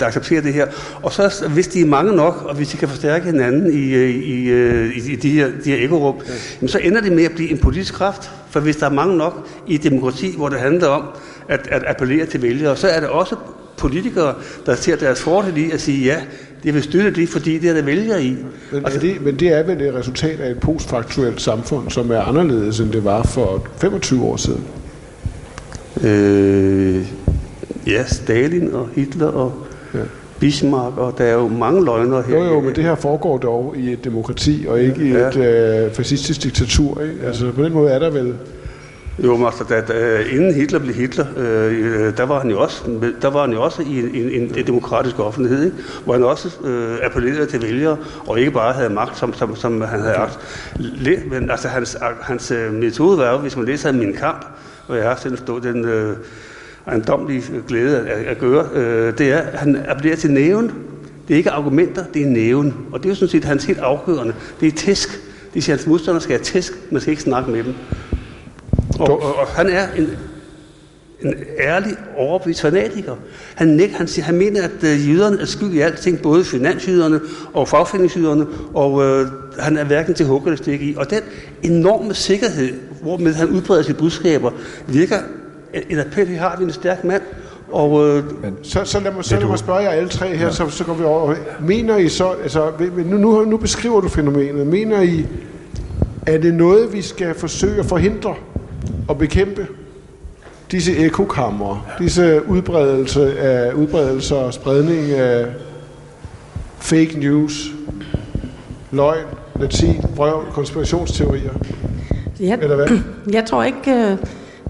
acceptere det her. Og så hvis de er mange nok, og hvis de kan forstærke hinanden i de her ekorum, så ender det med at blive en politisk kraft. For hvis der er mange nok i et demokrati, hvor det handler om at appellere til vælgere, så er det også politikere, der ser deres fordel i at sige, ja, det vil støtte det, fordi det er der vælgere i. Men det er vel et resultat af et postfaktuelt samfund, som er anderledes, end det var for 25 år siden? Ja, Stalin og Hitler og Bismarck, og der er jo mange løgnere her. Jo, men det her foregår dog i et demokrati, og ikke i et fascistisk diktatur, ikke? Altså, på den måde er der vel... Jo, men altså, inden Hitler blev Hitler, der var han jo også i en demokratisk offentlighed, ikke? Hvor han også appellerede til vælgere, og ikke bare havde magt, som han havde agt. Men altså, hans metode var jo, hvis man læser Min Kamp, og jeg har haft den ejendommelige glæde at gøre, det er, at han appellerer til næven. Det er ikke argumenter, det er næven. Og det er jo sådan set hans helt afgørende. Det er tæsk. Det siger, at hans modstandere skal have tæsk, man skal ikke snakke med dem. Og han er en ærlig, overbevist fanatiker. Han mener, at jøderne er skyld i alting, både finansjyderne og fagforeningsjyderne, og han er hverken til hug eller stik i. Og den enorme sikkerhed, hvormed han udbreder sine budskaber, virker en appel, her har vi en stærk mand. Og, så lad mig spørge jer alle tre her, ja. så går vi over. Mener I så, altså, nu beskriver du fænomenet, mener I, er det noget, vi skal forsøge at forhindre og bekæmpe? Disse ekokammer, disse udbredelser og spredning af fake news, løgn, latin, vrøvl, konspirationsteorier, eller hvad? Jeg tror ikke,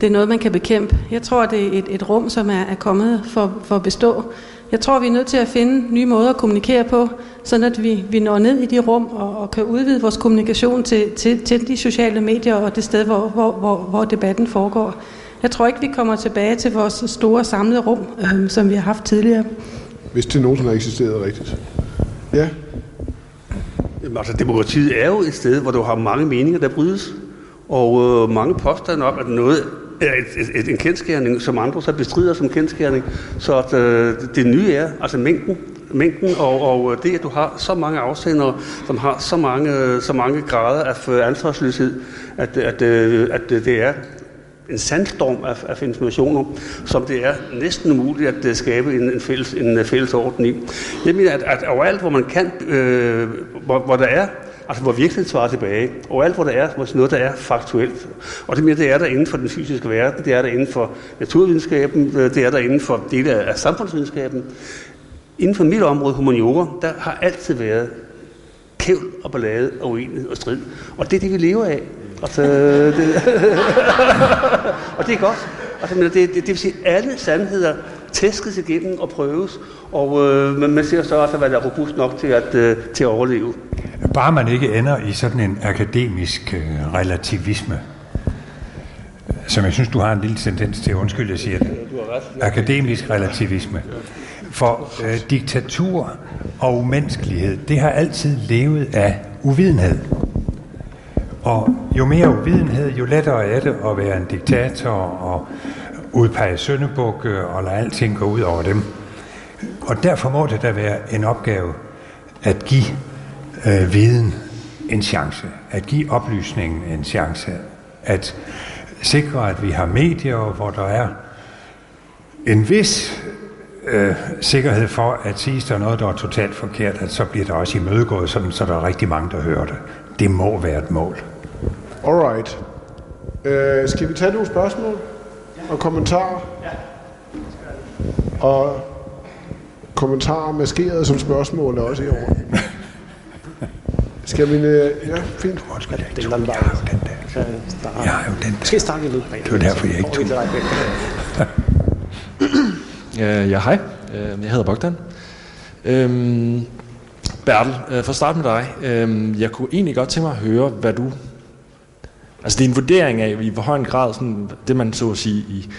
det er noget, man kan bekæmpe. Jeg tror, det er et rum, som er kommet for at bestå. Jeg tror, vi er nødt til at finde nye måder at kommunikere på, sådan at vi når ned i de rum og kan udvide vores kommunikation til de sociale medier og det sted, hvor debatten foregår. Jeg tror ikke, vi kommer tilbage til vores store samlede rum, som vi har haft tidligere. Hvis det nogensinde har eksisteret rigtigt. Ja. Jamen, altså, demokratiet er jo et sted, hvor du har mange meninger, der brydes. Og mange påstande om, at noget er en kendsgerning, som andre så bestrider som kendsgerning. Så det nye er, altså mængden og det, at du har så mange afsendere, som har så mange grader af ansvarsløshed, at det er en sandstorm af informationer, som det er næsten umuligt at skabe en fælles orden i. Jeg mener, at overalt, hvor man kan, hvor der er, altså hvor virkeligheden svarer tilbage, overalt, hvor der er noget, der er faktuelt. Og det mener, det er der inden for den fysiske verden, det er der inden for naturvidenskaben, det er der inden for dele af samfundsvidenskaben. Inden for mit område, humaniora, der har altid været kævl og ballade og uenighed og strid. Og det er det, vi lever af. Altså, og det er godt. Altså, det vil sige, at alle sandheder tæskes igennem og prøves, og man ser så også, at man er robust nok til at overleve. Bare man ikke ender i sådan en akademisk relativisme, som jeg synes, du har en lille tendens til, undskyld, jeg siger det. Akademisk relativisme. For diktatur og umenneskelighed, det har altid levet af uvidenhed. Og jo mere uvidenhed, jo lettere er det at være en diktator og udpege syndebukke og lade alting gå ud over dem. Og derfor må det da være en opgave at give viden en chance, at give oplysningen en chance, at sikre, at vi har medier, hvor der er en vis sikkerhed for, at siges der noget, der er totalt forkert, at så bliver der også imødegået, sådan, så der er rigtig mange, der hører det. Det må være et mål. Alright. Skal vi tage nogle spørgsmål og kommentarer? Ja. Og kommentarer maskeret som spørgsmål er også i år. Skal vi... Ja, fint. Jeg har jo den der. Skal starte lidt? Det var derfor, jeg ikke tog. Ja, hej. Jeg hedder Bogdan. Bertel, for at starte med dig. Jeg kunne egentlig godt tænke mig at høre, hvad du... Altså det er en vurdering af, i hvor høj en grad, sådan, det man så at sige i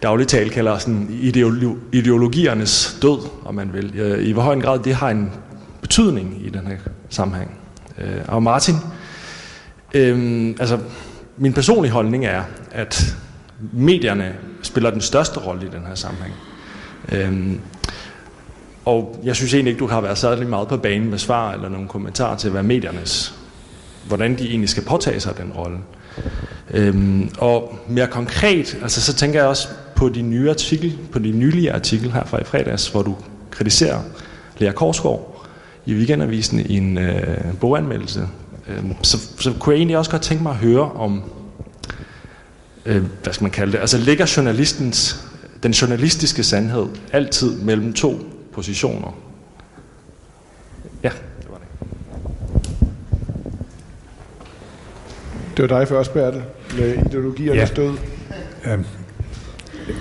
daglig tale kalder sådan ideologiernes død, om man vil. I hvor høj en grad det har en betydning i den her sammenhæng. Og Martin, altså min personlige holdning er, at medierne spiller den største rolle i den her sammenhæng. Og jeg synes egentlig ikke, du har været særlig meget på banen med svar eller nogle kommentarer til, hvad mediernes, hvordan de egentlig skal påtage sig den rolle. Og mere konkret, altså så tænker jeg også på din nylige artikel her fra i fredags, hvor du kritiserer Lea Korsgaard i Weekendavisen i en boganmeldelse. Så kunne jeg egentlig også godt tænke mig at høre om, hvad skal man kalde det, altså ligger den journalistiske sandhed altid mellem to positioner? Ja, det var det. Det var dig først, Bertel, med ideologiernes død.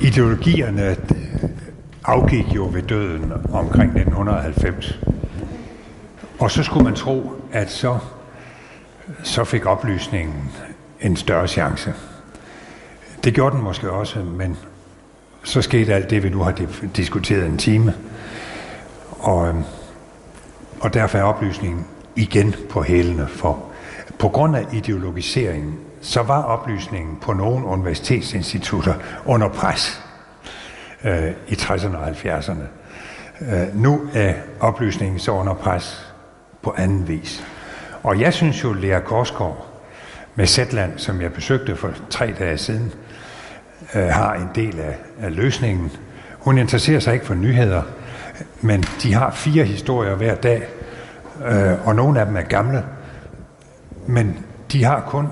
Ideologierne afgik jo ved døden omkring 1990. Og så skulle man tro, at så fik oplysningen en større chance. Det gjorde den måske også, men så skete alt det, vi nu har diskuteret en time. Og derfor er oplysningen igen på hælene for på grund af ideologiseringen, så var oplysningen på nogle universitetsinstitutter under pres i 60'erne og 70'erne. Nu er oplysningen så under pres på anden vis. Og jeg synes jo, Lea Korsgaard med Zetland, som jeg besøgte for 3 dage siden, har en del af løsningen. Hun interesserer sig ikke for nyheder, men de har 4 historier hver dag, og nogle af dem er gamle, men de har kun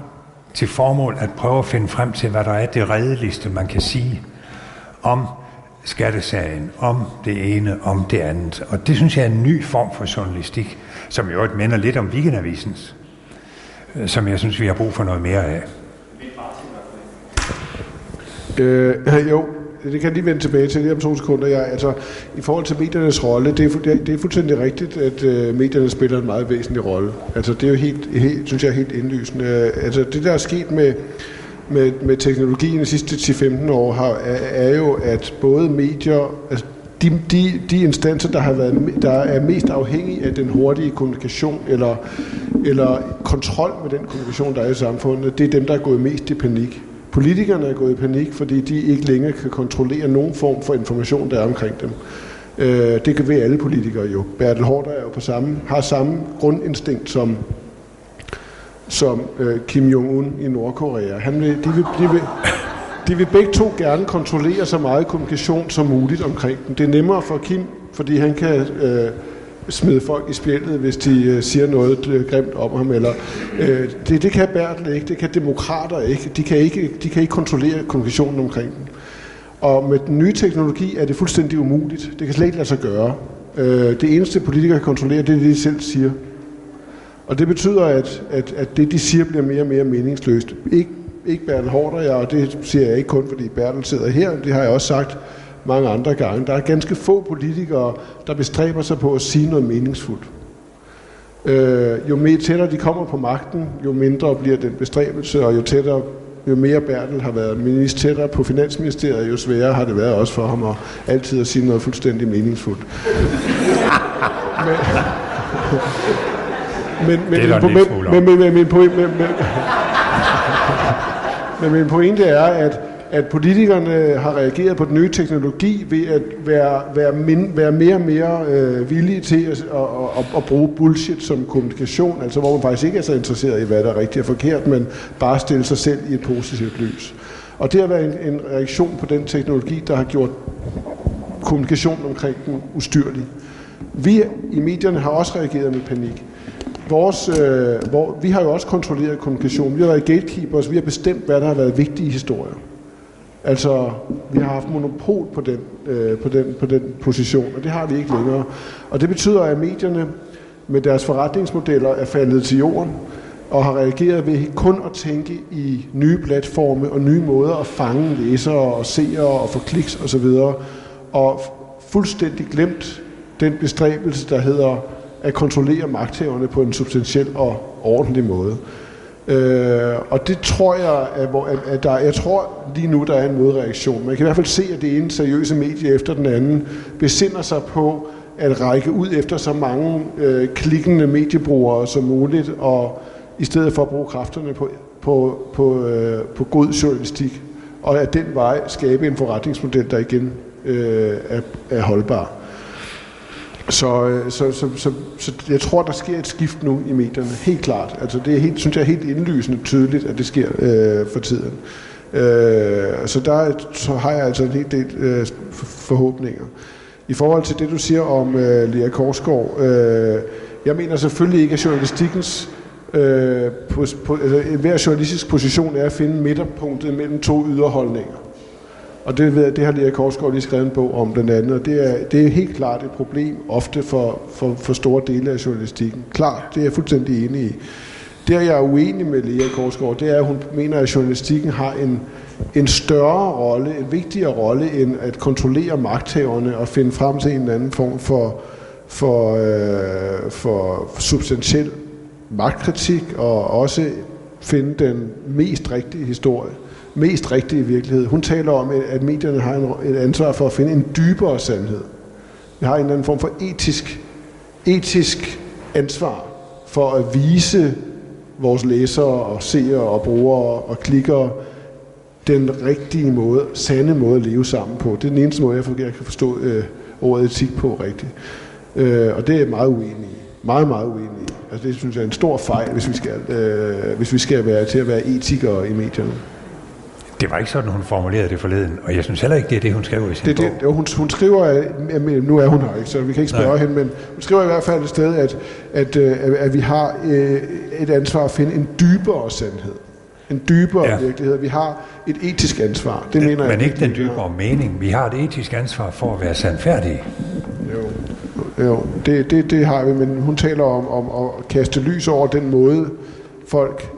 til formål at prøve at finde frem til, hvad der er det redeligste, man kan sige om skattesagen, om det ene, om det andet. Og det synes jeg er en ny form for journalistik, som jo minder lidt om Weekendavisens, som jeg synes, vi har brug for noget mere af. Jo, det kan jeg lige vende tilbage til lige om 2 sekunder. I forhold til mediernes rolle, det er fuldstændig rigtigt, at medierne spiller en meget væsentlig rolle. Altså, det er jo helt synes jeg, helt indlysende. Altså, det, der er sket med teknologien de sidste 10-15 år, er jo, at både medier, altså de instanser, der er mest afhængige af den hurtige kommunikation, eller kontrol med den kommunikation, der er i samfundet, det er dem, der er gået mest i panik. Politikerne er gået i panik, fordi de ikke længere kan kontrollere nogen form for information, der er omkring dem. Det kan være alle politikere jo. Bertel Haarder er jo har samme grundinstinkt som Kim Jong-un i Nordkorea. De vil begge to gerne kontrollere så meget kommunikation som muligt omkring dem. Det er nemmere for Kim, fordi han kan smide folk i spjældet, hvis de siger noget grimt om ham. Eller, det kan Bertel ikke, det kan demokrater ikke. De kan ikke kontrollere kommunikationen omkring dem. Og med den nye teknologi er det fuldstændig umuligt. Det kan slet ikke lade sig gøre. Det eneste politikere kan kontrollere, det er det, de selv siger. Og det betyder, at det, de siger, bliver mere og mere meningsløst. Ikke Bertel Haarder, og det siger jeg ikke kun, fordi Bertel sidder her, det har jeg også sagt mange andre gange. Der er ganske få politikere, der bestræber sig på at sige noget meningsfuldt. Jo mere tættere de kommer på magten, jo mindre bliver den bestræbelse, og jo mere Bertel har været minister tættere på Finansministeriet, jo sværere har det været også for ham altid at sige noget fuldstændig meningsfuldt. Men min pointe er, at politikerne har reageret på den nye teknologi ved at være mere og mere villige til at bruge bullshit som kommunikation, altså hvor man faktisk ikke er så interesseret i, hvad der er rigtigt og forkert, men bare stille sig selv i et positivt lys. Og det har været en reaktion på den teknologi, der har gjort kommunikationen omkring den ustyrlig. Vi i medierne har også reageret med panik. Vi har jo også kontrolleret kommunikation. Vi har været gatekeepers, vi har bestemt, hvad der har været vigtige historier. Altså, vi har haft monopol på den position, og det har vi ikke længere. Og det betyder, at medierne med deres forretningsmodeller er faldet til jorden, og har reageret ved kun at tænke i nye platforme og nye måder at fange læsere og seere og få kliks osv., og fuldstændig glemt den bestræbelse, der hedder at kontrollere magthaverne på en substantiel og ordentlig måde. Og det tror jeg, jeg tror lige nu, der er en modreaktion. Man kan i hvert fald se, at det ene seriøse medie efter den anden besinder sig på at række ud efter så mange klikkende mediebrugere som muligt, og i stedet for at bruge kræfterne på god journalistik, og at den vej skabe en forretningsmodel, der igen er holdbar. Så jeg tror, der sker et skift nu i medierne, helt klart. Altså det er synes jeg, helt indlysende tydeligt, at det sker for tiden. Så har jeg altså en hel del forhåbninger. I forhold til det, du siger om Lea Korsgaard, jeg mener selvfølgelig ikke, at journalistikkens hver journalistisk position er at finde midterpunktet mellem 2 yderholdninger. Og det har Lea Korsgaard lige skrevet en bog om blandt andet, og det er helt klart et problem ofte for store dele af journalistikken. Klart, det er jeg fuldstændig enig i. Der jeg er uenig med Lea Korsgaard, det er, at hun mener, at journalistikken har en større rolle, en vigtigere rolle, end at kontrollere magthaverne og finde frem til en eller anden form for substantiel magtkritik, og også finde den mest rigtige historie. Mest rigtige virkelighed. Hun taler om, at medierne har et ansvar for at finde en dybere sandhed. Vi har en eller anden form for etisk ansvar for at vise vores læsere og seere og brugere og klikkere den rigtige måde, sande måde at leve sammen på. Det er den eneste måde, jeg kan forstå ordet etik på rigtigt. Og det er jeg meget uenig i. Meget, meget uenig i. Altså det synes jeg er en stor fejl, hvis vi skal være til at være etikere i medierne. Det var ikke sådan, hun formulerede det forleden, og jeg synes heller ikke, det er det, hun skriver i sin bog. Hun skriver, nu er hun her ikke, så vi kan ikke spørge hende, men hun skriver i hvert fald et sted, at vi har et ansvar at finde en dybere sandhed. En dybere virkelighed. Vi har et etisk ansvar. Det mener jeg. Men ikke den dybere mening. Vi har et etisk ansvar for at være sandfærdige. Jo, det har vi, men hun taler om at kaste lys over den måde,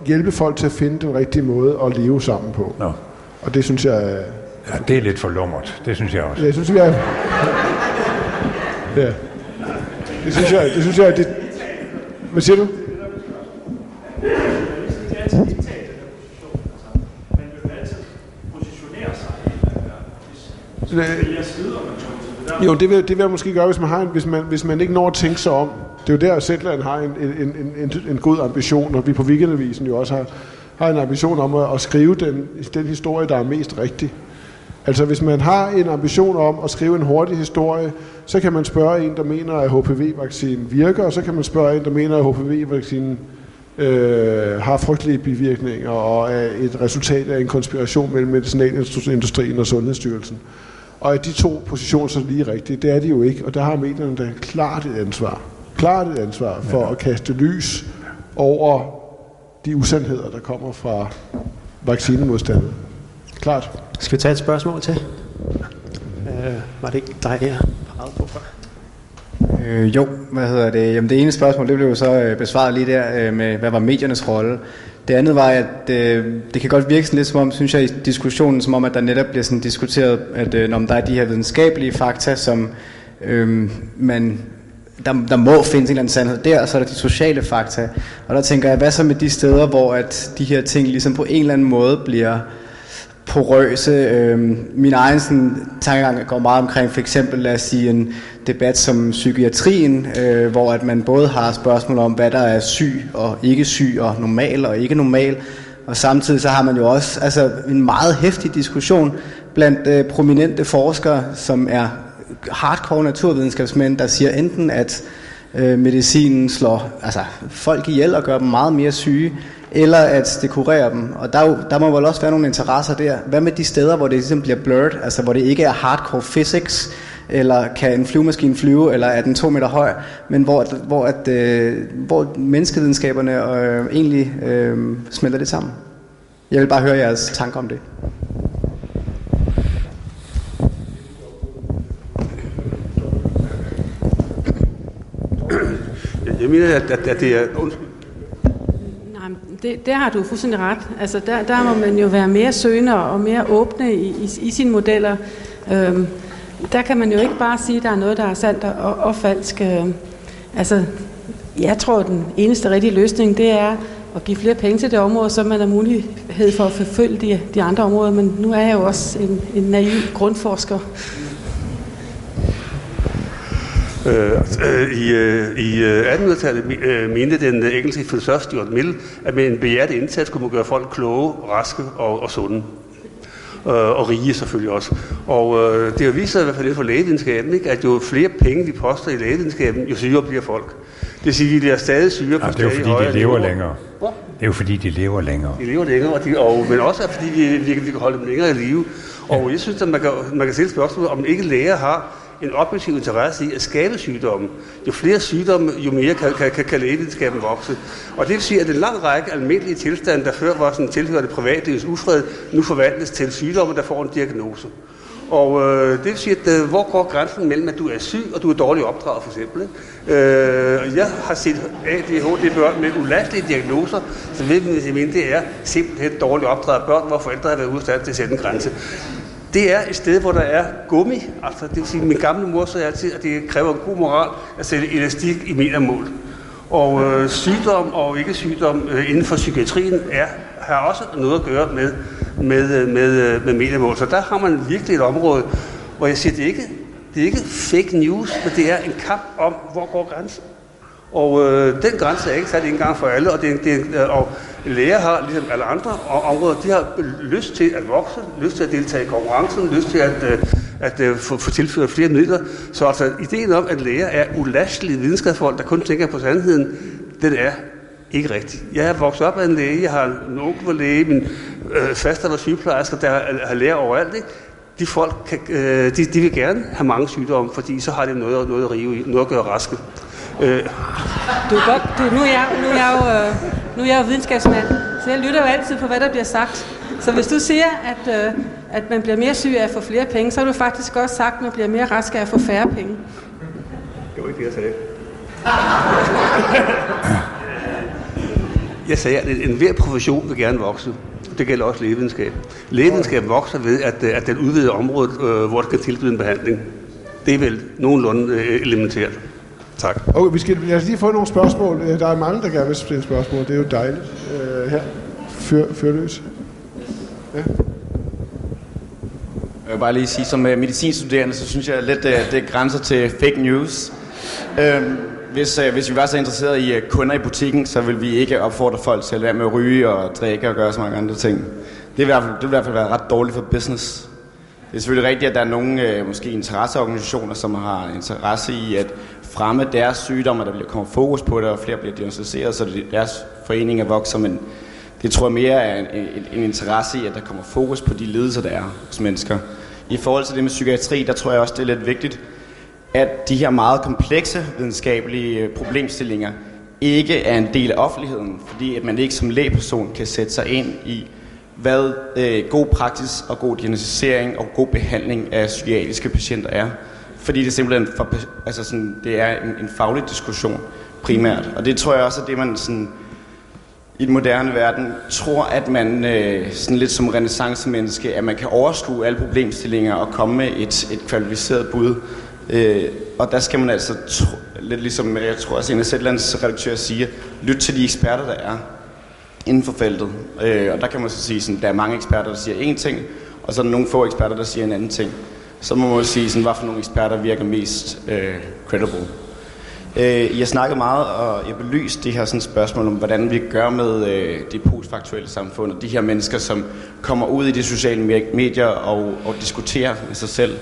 hjælpe folk til at finde den rigtige måde at leve sammen på. Nå. Og det synes jeg... Ja, det er lidt for lummert. Det synes jeg også. Det synes jeg... Ja. Det synes jeg... Hvad siger du? Jo, det vil jeg måske gøre, hvis man ikke når at tænke sig om. Det er jo der, at Zetland har en god ambition, og vi på Weekendavisen jo også har en ambition om at skrive den historie, der er mest rigtig. Altså hvis man har en ambition om at skrive en hurtig historie, så kan man spørge en, der mener, at HPV-vaccinen virker, og så kan man spørge en, der mener, at HPV-vaccinen har frygtelige bivirkninger og er et resultat af en konspiration mellem medicinalindustrien og Sundhedsstyrelsen. Og er de to positioner så lige rigtige? Det er de jo ikke, og der har medierne da klart et ansvar for at kaste lys over de usandheder, der kommer fra vaccinemodstandere. Klart. Skal vi tage et spørgsmål til? Var det ikke dig, jeg pegede på før? Jo, Jamen det ene spørgsmål, det blev jo så besvaret lige der med, hvad var mediernes rolle. Det andet var, at det kan godt virke sådan lidt som om, synes jeg, i diskussionen, som om, at der netop bliver sådan diskuteret, at når der er de her videnskabelige fakta, som der må findes en eller anden sandhed der, og så er der de sociale fakta. Og der tænker jeg, hvad så med de steder, hvor at de her ting ligesom på en eller anden måde bliver porøse. Min egen tankegang går meget omkring for eksempel, lad os sige, en debat som psykiatrien, hvor at man både har spørgsmål om, hvad der er syg og ikke syg, og normal og ikke normal, og samtidig så har man jo også en meget heftig diskussion blandt prominente forskere, som er hardcore naturvidenskabsmænd, der siger enten, at medicinen slår folk ihjel og gør dem meget mere syge, eller at det kurerer dem. Og der må vel også være nogle interesser der. Hvad med de steder, hvor det ligesom bliver blurred, altså hvor det ikke er hardcore physics, eller kan en flyvemaskine flyve, eller er den 2 meter høj, men hvor menneskevidenskaberne egentlig smelter det sammen? Jeg vil bare høre jeres tanker om det. Jeg mener, at det er... Det har du fuldstændig ret. Altså der må man jo være mere søgende og mere åbne i sine modeller. Der kan man jo ikke bare sige, at der er noget, der er sandt og falsk. Jeg tror, at den eneste rigtige løsning, det er at give flere penge til det område, så man har mulighed for at forfølge de andre områder. Men nu er jeg jo også en naiv grundforsker. I 1800-tallet mente den engelske filosof Stuart Mill, at med en behjertet indsats kunne man gøre folk kloge, raske og sunde. Og rige selvfølgelig også. Og det har vist sig i hvert fald inden for lægevidenskaben, ikke, at jo flere penge vi poster i lægevidenskaben, jo sygere bliver folk. Det vil sige, at de bliver stadig syge på stadig højere. Det er jo fordi, de lever længere. Det er jo fordi, de lever længere. De lever længere, men også fordi vi kan holde dem længere i live. Og jeg synes, at man kan stille spørgsmål, om ikke læger har en objektiv interesse i at skabe sygdomme. Jo flere sygdomme, jo mere kan lægevidenskaben vokse. Og det vil sige, at en lang række almindelige tilstande, der før var sådan tilhørte privatlivets ufred, nu forvandles til sygdomme, der får en diagnose. Og det vil sige, at hvor går grænsen mellem, at du er syg, og du er dårligt opdraget, for eksempel. Jeg har set ADHD-børn med ulastelige diagnoser, så ved man, det er simpelthen dårligt opdraget børn, hvor forældre har været ude af stand til at sætte en grænse. Det er et sted, hvor der er gummi. Altså, det vil sige, min gamle mor sagde altid, at det kræver en god moral at sætte elastik i metermål. Og sygdom og ikke sygdom inden for psykiatrien har også noget at gøre med metermål. Så der har man virkelig et område, hvor jeg siger, det er ikke fake news, men det er en kamp om, hvor går grænsen. Og den grænse er ikke sat en gang for alle, og læger har, ligesom alle andre områder, de har lyst til at vokse, lyst til at deltage i konkurrencen, lyst til at få tilført flere midler. Så altså, ideen om, at læger er ulastelige videnskabsfolk, der kun tænker på sandheden, den er ikke rigtig. Jeg er vokset op af en læge, jeg har en onkel var læge, min faster var sygeplejersker, der har læger overalt, ikke? De folk, de vil gerne have mange sygdomme, fordi så har de noget at rive i, noget at gøre raske. Nu er jeg jo videnskabsmand, så jeg lytter jo altid på, hvad der bliver sagt. Så hvis du siger, at man bliver mere syg af at få flere penge, så har du faktisk også sagt, at man bliver mere rask af at få færre penge. Det var ikke det, jeg sagde. Jeg sagde, at enhver profession vil gerne vokse. Det gælder også lægevidenskab. Lægevidenskab vokser ved, at den udvider området, hvor det kan tilbyde en behandling. Det er vel nogenlunde elementært. Tak. Okay, lad os lige få nogle spørgsmål. Der er mange, der gerne vil stille spørgsmål. Det er jo dejligt. Her. Fyrløs. Ja. Jeg vil bare lige sige, som medicinstuderende, så synes jeg lidt, det grænser til fake news. Hvis vi var så interesserede i kunder i butikken, så vil vi ikke opfordre folk til at lade være med at ryge og drikke og gøre så mange andre ting. Det vil i hvert fald være ret dårligt for business. Det er selvfølgelig rigtigt, at der er nogle måske interesseorganisationer, som har interesse i at fremme deres sygdomme, der kommer fokus på det, og flere bliver diagnosticeret, så deres foreninger vokser, men det tror jeg mere er en interesse i, at der kommer fokus på de lidelser, der er hos mennesker. I forhold til det med psykiatri, der tror jeg også, det er lidt vigtigt, at de her meget komplekse videnskabelige problemstillinger ikke er en del af offentligheden, fordi at man ikke som lægeperson kan sætte sig ind i, hvad god praksis og god diagnosticering og god behandling af psykiatriske patienter er. Fordi det simpelthen det er en faglig diskussion primært. Og det tror jeg også er det, man sådan, i den moderne verden tror, at man sådan lidt som renæssancemenneske, at man kan overskue alle problemstillinger og komme med et kvalificeret bud. Og der skal man altså, lidt ligesom jeg tror også en af Zetlands redaktører siger, lytte til de eksperter, der er inden for feltet. Og der kan man så sige, sådan, der er mange eksperter, der siger én ting, og så er der nogle få eksperter, der siger en anden ting. Så må man sige, sådan, hvad for nogle eksperter virker mest credible. I har snakket meget, og jeg belyst det her sådan, spørgsmål om, hvordan vi gør med det postfaktuelle samfund, og de her mennesker, som kommer ud i de sociale medier og diskuterer med sig selv.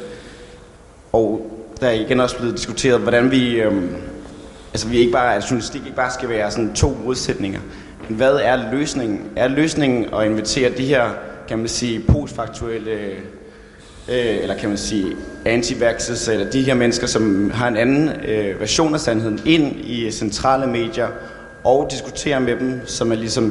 Og der er igen også blevet diskuteret, hvordan vi ikke bare, at journalistik ikke bare skal være sådan to modsætninger. Men hvad er løsningen? Er løsningen at invitere de her, kan man sige, postfaktuelle, eller kan man sige anti-vaxxers, eller de her mennesker, som har en anden version af sandheden, ind i centrale medier og diskutere med dem, så man ligesom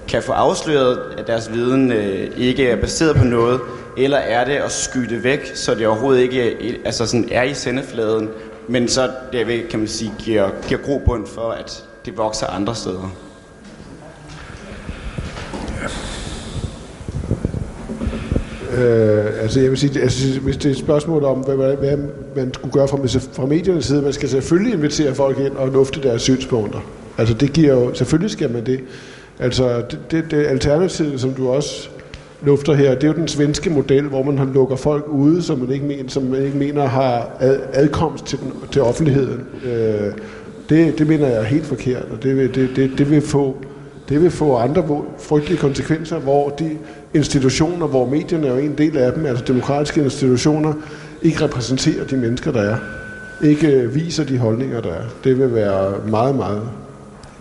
kan få afsløret, at deres viden ikke er baseret på noget, eller er det at skyde det væk, så det overhovedet ikke er i sendefladen, men så derved, kan man sige, giver grobund for, at det vokser andre steder. Jeg vil sige, hvis det er et spørgsmål om, hvad man skulle gøre fra mediernes side, man skal selvfølgelig invitere folk ind og lufte deres synspunkter. Altså det giver jo, selvfølgelig skal man det. Altså det alternativet, som du også lufter her, det er jo den svenske model, hvor man lukker folk ude, som man ikke mener har adkomst til offentligheden. Det mener jeg er helt forkert, og det vil få andre frygtelige konsekvenser, hvor de institutioner, hvor medierne er jo en del af dem, altså demokratiske institutioner, ikke repræsenterer de mennesker, der er. Ikke viser de holdninger, der er. Det vil være meget, meget...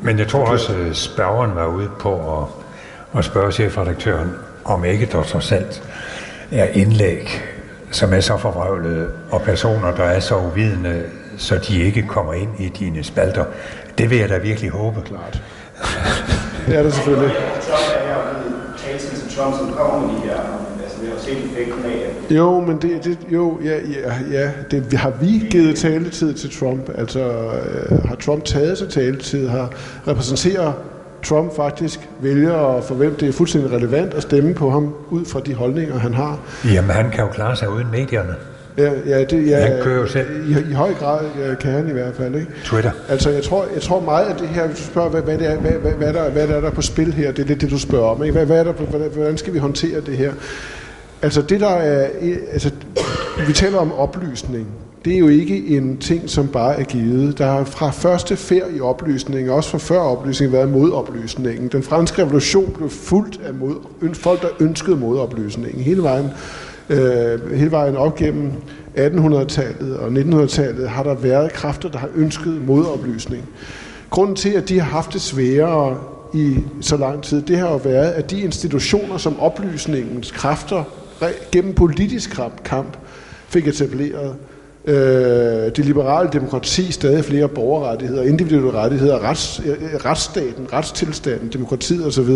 Men jeg tror også, at spørgeren var ude på at spørge chefredaktøren, om ikke der trods alt er indlæg, som er så forvrøvlede, og personer, der er så uvidende, så de ikke kommer ind i dine spalter. Det vil jeg da virkelig håbe. Klart. Det er det selvfølgelig. Trump, som kommer med de her, vi har set effekten af. Jo, men det har vi givet taletid til Trump. Altså har Trump taget sig taletid, repræsenterer Trump faktisk vælgere, for hvem det er fuldstændig relevant at stemme på ham ud fra de holdninger, han har. Jamen, han kan jo klare sig uden medierne. Han kører jo selv. I høj grad kan han i hvert fald, ikke? Twitter. Altså, jeg tror meget af det her, hvis du spørger, hvad der er på spil her, det er lidt det, du spørger om, ikke? Hvordan skal vi håndtere det her? Altså, vi taler om oplysning. det er jo ikke en ting, som bare er givet. Der har fra første færd i oplysningen, også fra før oplysningen, været modoplysningen. Den franske revolution blev fuldt af folk, der ønskede modoplysningen. Hele vejen op gennem 1800-tallet og 1900-tallet har der været kræfter, der har ønsket modoplysning. Grunden til, at de har haft det sværere i så lang tid, det har jo været, at de institutioner, som oplysningens kræfter gennem politisk kamp fik etableret, det liberale demokrati, stadig flere borgerrettigheder, individuelle rettigheder, retsstaten, retstilstanden, demokratiet osv.,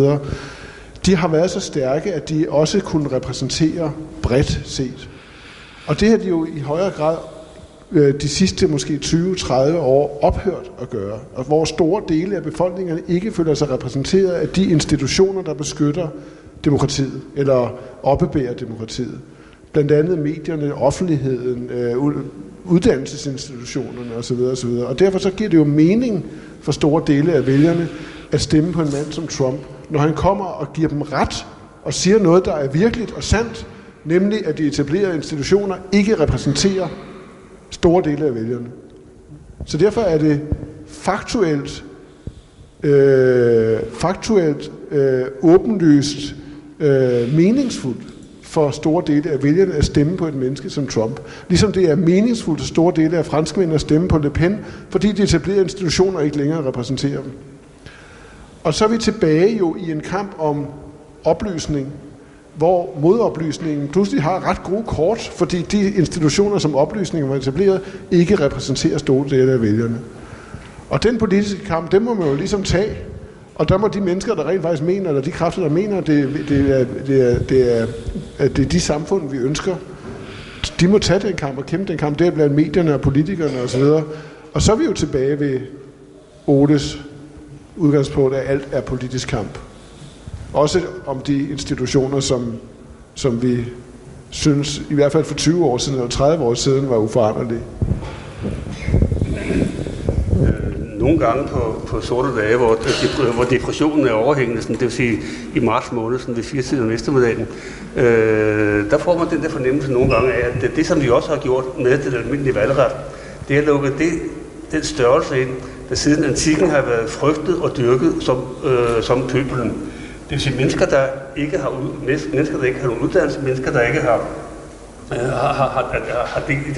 de har været så stærke, at de også kunne repræsentere bredt set. Og det har de jo i højere grad de sidste måske 20-30 år ophørt at gøre, og hvor store dele af befolkningerne ikke føler sig repræsenteret af de institutioner, der beskytter demokratiet, eller oppebærer demokratiet. Blandt andet medierne, offentligheden, uddannelsesinstitutionerne osv. osv. Og derfor så giver det jo mening for store dele af vælgerne at stemme på en mand som Trump, når han kommer og giver dem ret og siger noget, der er virkeligt og sandt, nemlig at de etablerede institutioner ikke repræsenterer store dele af vælgerne. Så derfor er det faktuelt åbenlyst meningsfuldt for store dele af vælgerne at stemme på et menneske som Trump. Ligesom det er meningsfuldt for store dele af franskmændene at stemme på Le Pen, fordi de etablerede institutioner ikke længere repræsenterer dem. Og så er vi tilbage jo i en kamp om oplysning, hvor modoplysningen pludselig har ret gode kort, fordi de institutioner, som oplysningen var etableret, ikke repræsenterer store dele af vælgerne. Og den politiske kamp, den må man jo ligesom tage. Og der må de mennesker, der rent faktisk mener, eller de kræfter, der mener, det er de samfund, vi ønsker, de må tage den kamp og kæmpe den kamp. Det er blandt medierne og politikerne osv. Og så er vi jo tilbage ved Oles udgangspunkt, at alt er politisk kamp. Også om de institutioner, som vi synes, i hvert fald for 20 år siden eller 30 år siden, var uforanderlige. Nogle gange på sorte dage, hvor depressionen er overhængende, det vil sige i marts måned, ved 4-tiden om eftermiddagen, der får man den der fornemmelse nogle gange af, at det som vi også har gjort med den almindelige valgret, det har lukket den størrelse ind, der siden antikken har været frygtet og dyrket som pøbelen. Det vil sige mennesker, der ikke har nogen uddannelse, mennesker, der ikke har del i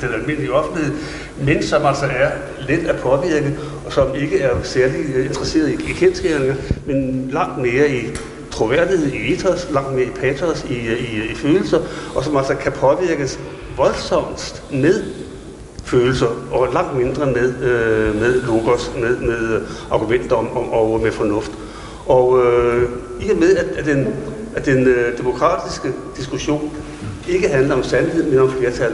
den almindelige offentlighed, men som altså er let at påvirke, og som ikke er særlig interesseret i kendskærninger, men langt mere i troværdighed, i ethos, langt mere i patos, i følelser, og som altså kan påvirkes voldsomt med følelser, og langt mindre med logos, med argumenter og med fornuft. Og i og med, at den demokratiske diskussion ikke handler om sandhed, men om flertal,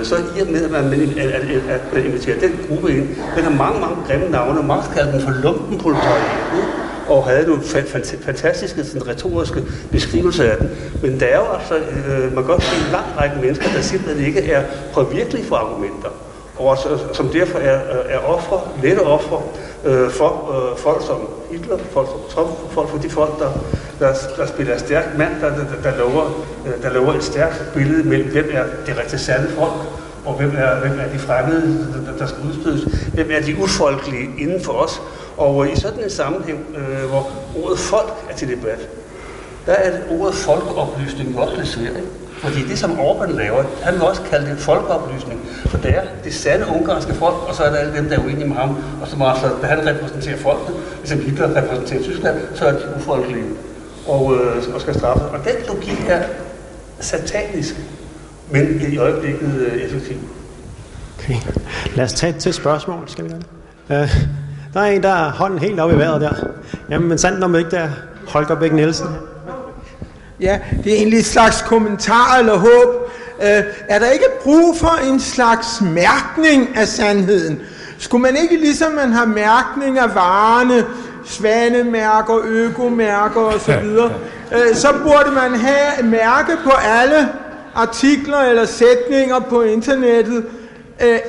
så i og med, at man inviterer den gruppe ind, den har mange grimme navne. Marx kaldte den for lumpenproletariatet, og havde nogle fantastiske retoriske beskrivelser af den. Men der er jo altså, man kan også se en lang række mennesker, der simpelthen ikke er påvirkelige for argumenter, og som derfor er lette ofre for folk som Hitler, folk som Trump, for de folk, der spiller stærk mand, der lover et stærkt billede mellem, hvem er det rigtig sande folk, og hvem er de fremmede, der skal udstødes, hvem er de ufolkelige inden for os. Og i sådan en sammenhæng, hvor ordet folk er til debat, der er ordet folkeoplysning også lidt svært. Fordi det, som Orbán laver, han vil også kalde det folkeoplysning. For det er det sande ungarske folk, og så er der alle dem, der er uenige med ham. Og som altså, da han repræsenterer folket, ligesom Hitler repræsenterer Tyskland, så er de ufolkelige og skal straffe. Og den logik er satanisk, men i øjeblikket effektiv. Okay. Lad os tage et til spørgsmål, skal vi gøre det? Der er en, der har hånden helt oppe i vejret der. Jamen, men sandt om ikke, der Holger Bæk Nielsen. Ja, det er egentlig et slags kommentar eller håb. Er der ikke brug for en slags mærkning af sandheden? Skulle man ikke, ligesom man har mærkning af varerne, svanemærker, økomærker osv., så burde man have mærke på alle artikler eller sætninger på internettet.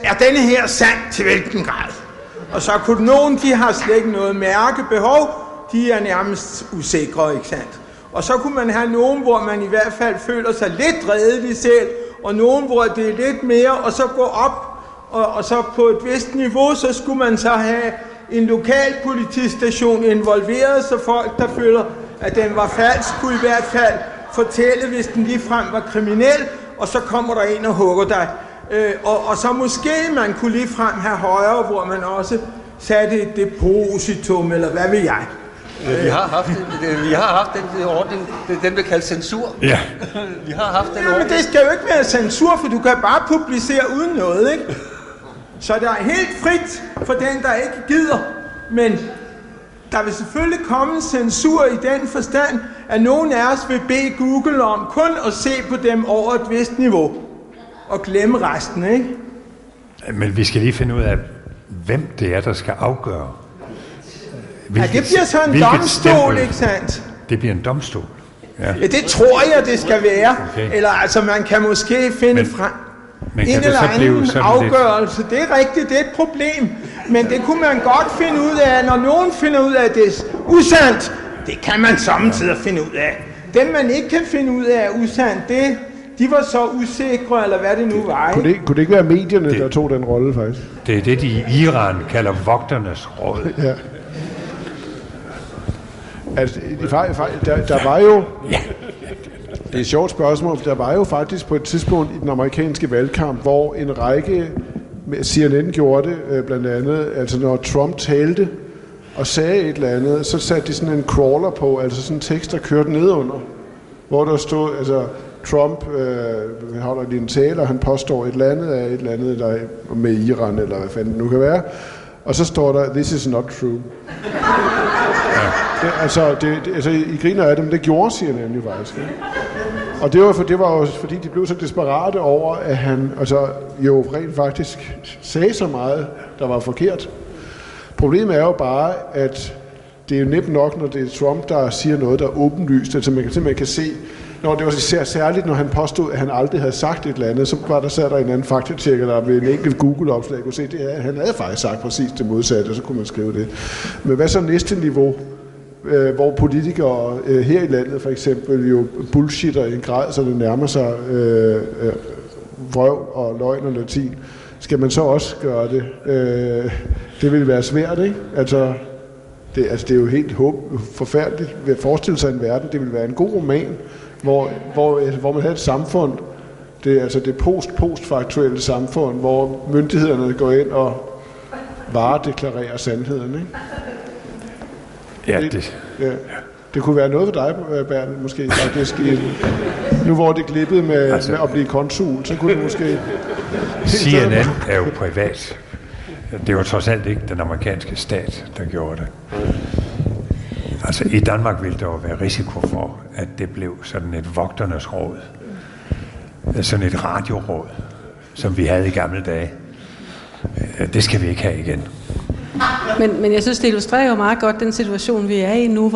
Er denne her sand til hvilken grad? Og så kunne nogen, de har slet ikke noget mærkebehov, de er nærmest usikre, ikke sandt? Og så kunne man have nogen, hvor man i hvert fald føler sig lidt redelig selv, og nogen, hvor det er lidt mere, og så gå op, og så på et vist niveau, så skulle man så have en lokal politistation involveret, så folk, der føler, at den var falsk, kunne i hvert fald fortælle, hvis den ligefrem var kriminel, og så kommer der en og hugger dig. Og så måske man kunne ligefrem have højere, hvor man også satte et depositum, eller hvad ved jeg. Vi har haft den ordning, den blev kaldt censur. Ja. Vi har haft den ordning. Men det skal jo ikke være censur, for du kan bare publicere uden noget, ikke? Så der er helt frit for den, der ikke gider. Men der vil selvfølgelig komme en censur i den forstand, at nogen af os vil bede Google om kun at se på dem over et vist niveau. Og glemme resten, ikke? Men vi skal lige finde ud af, hvem det er, der skal afgøre. Ja, det bliver så en domstol, ikke sandt? Det bliver en domstol. Ja, det tror jeg, det skal være. Okay. Eller altså, man kan måske finde frem en eller anden afgørelse. Det er rigtigt, det er et problem. Men det kunne man godt finde ud af, når nogen finder ud af, at det er usandt. Det kan man samtidig finde ud af. Dem, man ikke kan finde ud af, er usandt. De var så usikre, eller hvad det nu var. Kunne det ikke være medierne, der tog den rolle, faktisk? Det er det, de i Iran kalder vogternes råd. Ja. Altså, der var jo... Det er et sjovt spørgsmål, for der var jo faktisk på et tidspunkt i den amerikanske valgkamp, hvor en række, CNN gjorde det blandt andet, altså når Trump talte og sagde et eller andet, så satte de sådan en crawler på, altså sådan en tekst, der kørte nedunder, hvor der stod, altså Trump holder lige en tale, og han påstår et eller andet, der er med Iran, eller hvad fanden det nu kan være, og så står der, this is not true. Altså, I griner af dem, det gjorde CNN jo faktisk. Ikke? Og det var jo fordi, de blev så desperate over, at han jo rent faktisk sagde så meget, der var forkert. Problemet er jo bare, at det er jo nemt nok, når det er Trump, der siger noget, der er åbenlyst. Altså man kan simpelthen kan se, når det var særligt, når han påstod, at han aldrig havde sagt et eller andet, så var der en anden faktatjekker, der ved en enkelt Google-opslag kunne se, at han havde faktisk sagt præcis det modsatte, og så kunne man skrive det. Men hvad så næste niveau? Hvor politikere her i landet for eksempel jo bullshitter i en grad, så det nærmer sig vrøv og løgn og latin. Skal man så også gøre det? Det vil være svært, ikke? Altså, det er jo helt forfærdeligt ved at forestille sig en verden. Det vil være en god roman, hvor man havde et samfund, det postfaktuelle samfund, hvor myndighederne går ind og varedeklarerer sandheden, ikke? Ja, det kunne være noget for dig, Bertel, måske faktisk. Nu hvor det glippede med at blive konsul, så kunne det måske... CNN er jo privat. Det var trods alt ikke den amerikanske stat, der gjorde det. Altså i Danmark ville der jo være risiko for, at det blev sådan et vogternes råd. Sådan et radioråd, som vi havde i gamle dage. Det skal vi ikke have igen. Men jeg synes, det illustrerer jo meget godt den situation, vi er i nu,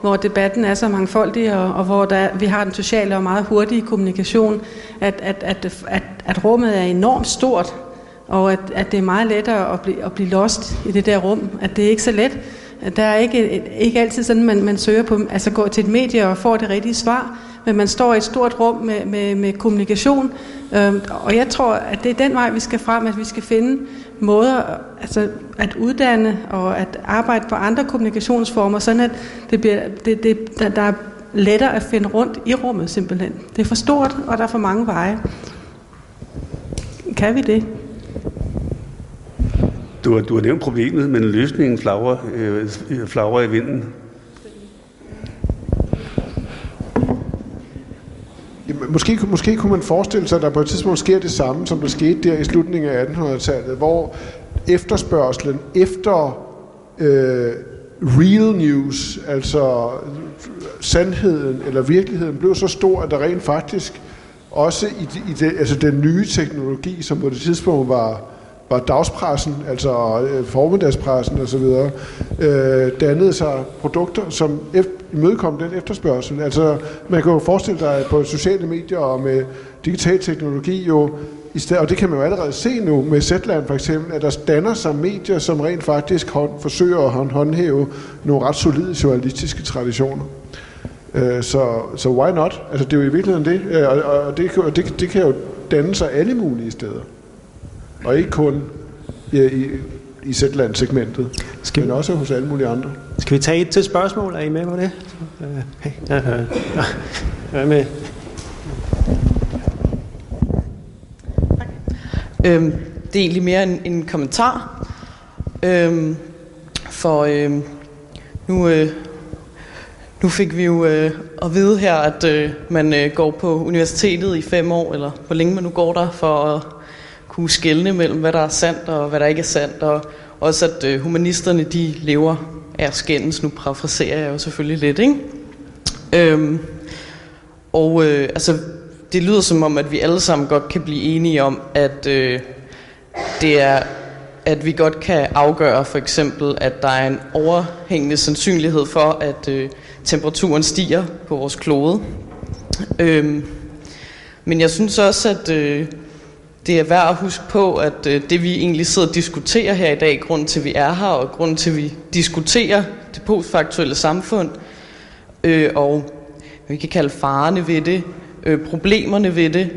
hvor debatten er så mangfoldig, og hvor vi har den sociale og meget hurtige kommunikation, at rummet er enormt stort, og at det er meget lettere at blive lost i det der rum, at det er ikke så let. Der er ikke altid sådan, man søger på, altså går til et medie og får det rigtige svar, men man står i et stort rum med kommunikation, og jeg tror, at det er den vej, vi skal frem, at vi skal finde måder altså at uddanne og at arbejde på andre kommunikationsformer, sådan at der er lettere at finde rundt i rummet simpelthen. Det er for stort, og der er for mange veje. Kan vi det? Du har nævnt problemet, men løsningen flagrer i vinden. Måske kunne man forestille sig, at der på et tidspunkt sker det samme, som der skete der i slutningen af 1800-tallet, hvor efterspørgselen efter real news, altså sandheden eller virkeligheden, blev så stor, at der rent faktisk også i den nye teknologi, som på det tidspunkt var dagspressen, altså formiddagspressen osv., dannede sig produkter, som imødekom den efterspørgsel. Altså, man kan jo forestille sig, at på sociale medier og med digital teknologi jo, og det kan man jo allerede se nu med Zetland for eksempel, at der danner sig medier, som rent faktisk forsøger at håndhæve nogle ret solide journalistiske traditioner. Så why not? Altså, det er jo i virkeligheden det, og det kan jo dannelser alle mulige steder. Og ikke kun i Zetland-segmentet, men også hos alle mulige andre. Skal vi tage et til spørgsmål? Er I med på det? Hey. Jeg er med. Det er egentlig mere en kommentar. Nu fik vi jo at vide her, at man går på universitetet i 5 år, eller hvor længe man nu går der, for at kunne skelne mellem, hvad der er sandt og hvad der ikke er sandt, og også at humanisterne, de lever af skændes. Nu parafraserer jeg jo selvfølgelig lidt, ikke? Det lyder som om, at vi alle sammen godt kan blive enige om, at det er, at vi godt kan afgøre for eksempel, at der er en overhængende sandsynlighed for, at temperaturen stiger på vores klode. Men jeg synes også, at det er værd at huske på, at det vi egentlig sidder og diskuterer her i dag, grunden til, at vi er her, og grunden til, at vi diskuterer det postfaktuelle samfund, og vi kan kalde farerne ved det, problemerne ved det,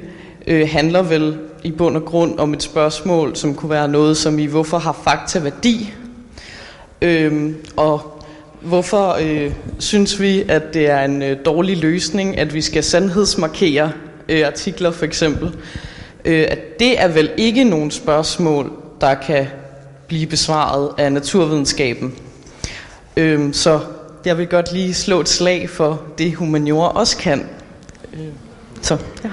handler vel i bund og grund om et spørgsmål, som kunne være noget som i, hvorfor har fakta værdi? Og hvorfor synes vi, at det er en dårlig løsning, at vi skal sandhedsmarkere artikler for eksempel? At det er vel ikke nogen spørgsmål, der kan blive besvaret af naturvidenskaben. Så jeg vil godt lige slå et slag for det, humaniora også kan. Så, ja.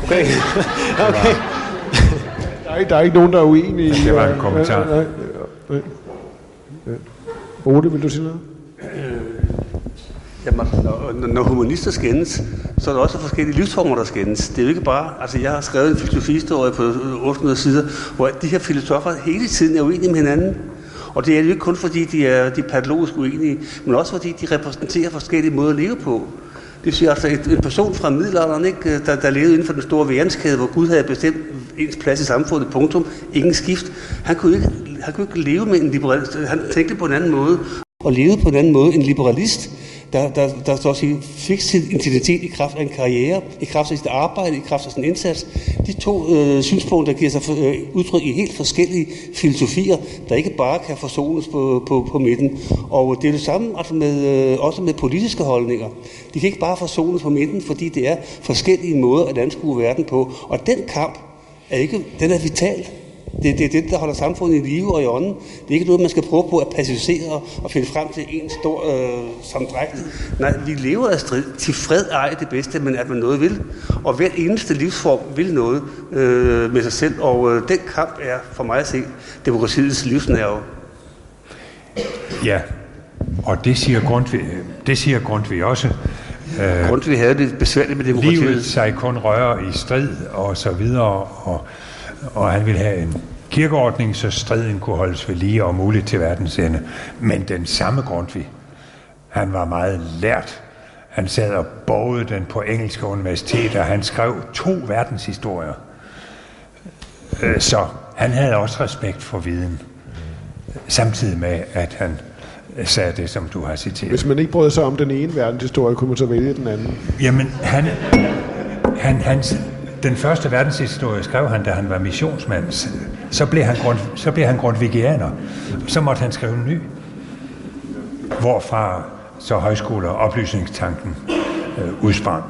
Okay. Der er ikke nogen, der er uenige. Det var en kommentar. Ode, vil du sige noget? Når humanister skændes, så er der også forskellige livsformer, der skændes. Det er jo ikke bare... Altså, jeg har skrevet en filosofihistorie på 800 sider, hvor de her filosofer hele tiden er uenige med hinanden. Og det er jo ikke kun fordi, de er patologisk uenige, men også fordi de repræsenterer forskellige måder at leve på. Det vil sige, altså en person fra middelalderen, ikke, der levede inden for den store værenskæde, hvor Gud havde bestemt ens plads i samfundet, punktum, ingen skift. Han kunne ikke leve med en liberalist. Han tænkte på en anden måde, og levede på en anden måde. En liberalist, der så at sige, fik sin identitet i kraft af en karriere, i kraft af sit arbejde, i kraft af sin indsats. De to synspunkter giver sig udtryk i helt forskellige filosofier, der ikke bare kan forsones på midten. Og det er det samme altså også med politiske holdninger. De kan ikke bare forsones på midten, fordi det er forskellige måder at anskue verden på. Og den kamp den er vital. Det er det, der holder samfundet i live og i ånden. Det er ikke noget, man skal prøve på at pacificere og finde frem til en stor samdrægtighed. Nej, vi lever af strid. Til fred ej det bedste, men at man noget vil. Og hver eneste livsform vil noget med sig selv. Og den kamp er for mig at se demokratiets livsnerve. Ja, og det siger Grundtvig også. Grundtvig havde det besværligt med demokratiet. Livet sig kun rører i strid og så videre, og han ville have en kirkeordning, så striden kunne holdes ved lige og muligt til verdens ende. Men den samme Grundtvig, han var meget lært. Han sad og bogede den på engelske universiteter. Han skrev 2 verdenshistorier. Så han havde også respekt for viden. Samtidig med, at han sagde det, som du har citeret. Hvis man ikke brød sig om den ene verdenshistorie, kunne man så vælge den anden? Jamen, den første verdenshistorie skrev han, da han var missionsmand. Så blev han grundtvigianer. Så måtte han skrive en ny. Hvorfra så højskole- og oplysningstanken udsprang.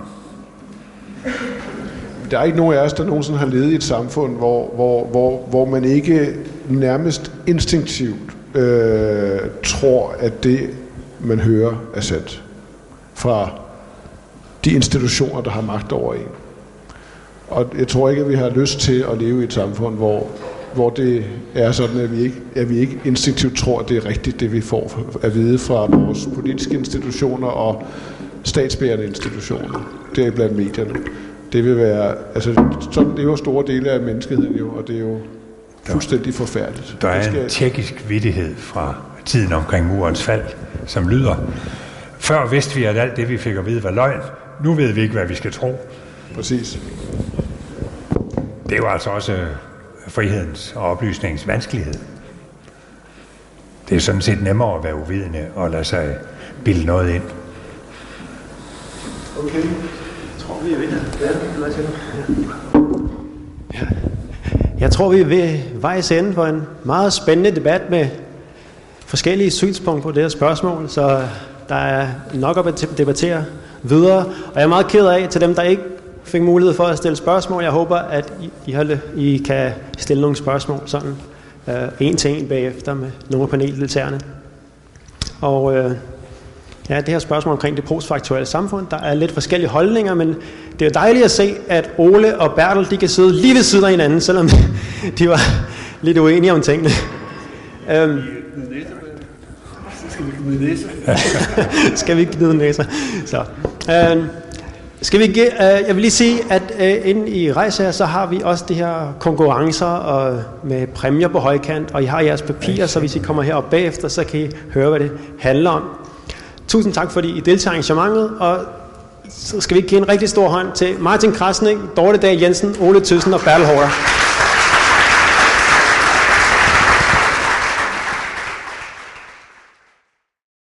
Der er ikke nogen af os, der nogensinde har levet i et samfund, hvor man ikke nærmest instinktivt tror, at det, man hører, er sandt. Fra de institutioner, der har magt over en. Og jeg tror ikke, at vi har lyst til at leve i et samfund, hvor det er sådan, at vi ikke instinktivt tror, at det er rigtigt, det vi får at vide fra vores politiske institutioner og statsbærende institutioner. Det er blandt medierne. Det vil være, altså sådan lever store dele af menneskeheden jo, og det er jo fuldstændig forfærdeligt. Der er en tjekkisk vittighed fra tiden omkring murens fald, som lyder: før vidste vi, at alt det, vi fik at vide, var løgn. Nu ved vi ikke, hvad vi skal tro. Præcis. Det er jo altså også frihedens og oplysningens vanskelighed. Det er sådan set nemmere at være uvidende og lade sig bilde noget ind. Okay. Jeg tror, vi er ved. Jeg tror, vi er ved vejs ende for en meget spændende debat med forskellige synspunkter på det her spørgsmål, så der er nok at debattere videre. Og jeg er meget ked af til dem, der ikke fik mulighed for at stille spørgsmål. Jeg håber, at I kan stille nogle spørgsmål sådan en til en bagefter med nogle af paneldeltagerne. Og ja, det her spørgsmål omkring det postfaktuelle samfund, der er lidt forskellige holdninger, men det er jo dejligt at se, at Ole og Bertel, de kan sidde lige ved siden af hinanden, selvom de var lidt uenige om tingene. Skal vi gnide næser? Skal vi gnide næser? Så. Skal vi jeg vil lige sige, at inde i Rejse her, så har vi også de her konkurrencer og med præmier på højkant, og I har jeres papirer, så hvis I kommer herop bagefter, så kan I høre, hvad det handler om. Tusind tak, fordi I deltager i arrangementet, og så skal vi give en rigtig stor hånd til Martin Krasnik, Dorte Dahl Jensen, Ole Thyssen og Bertel Haarder.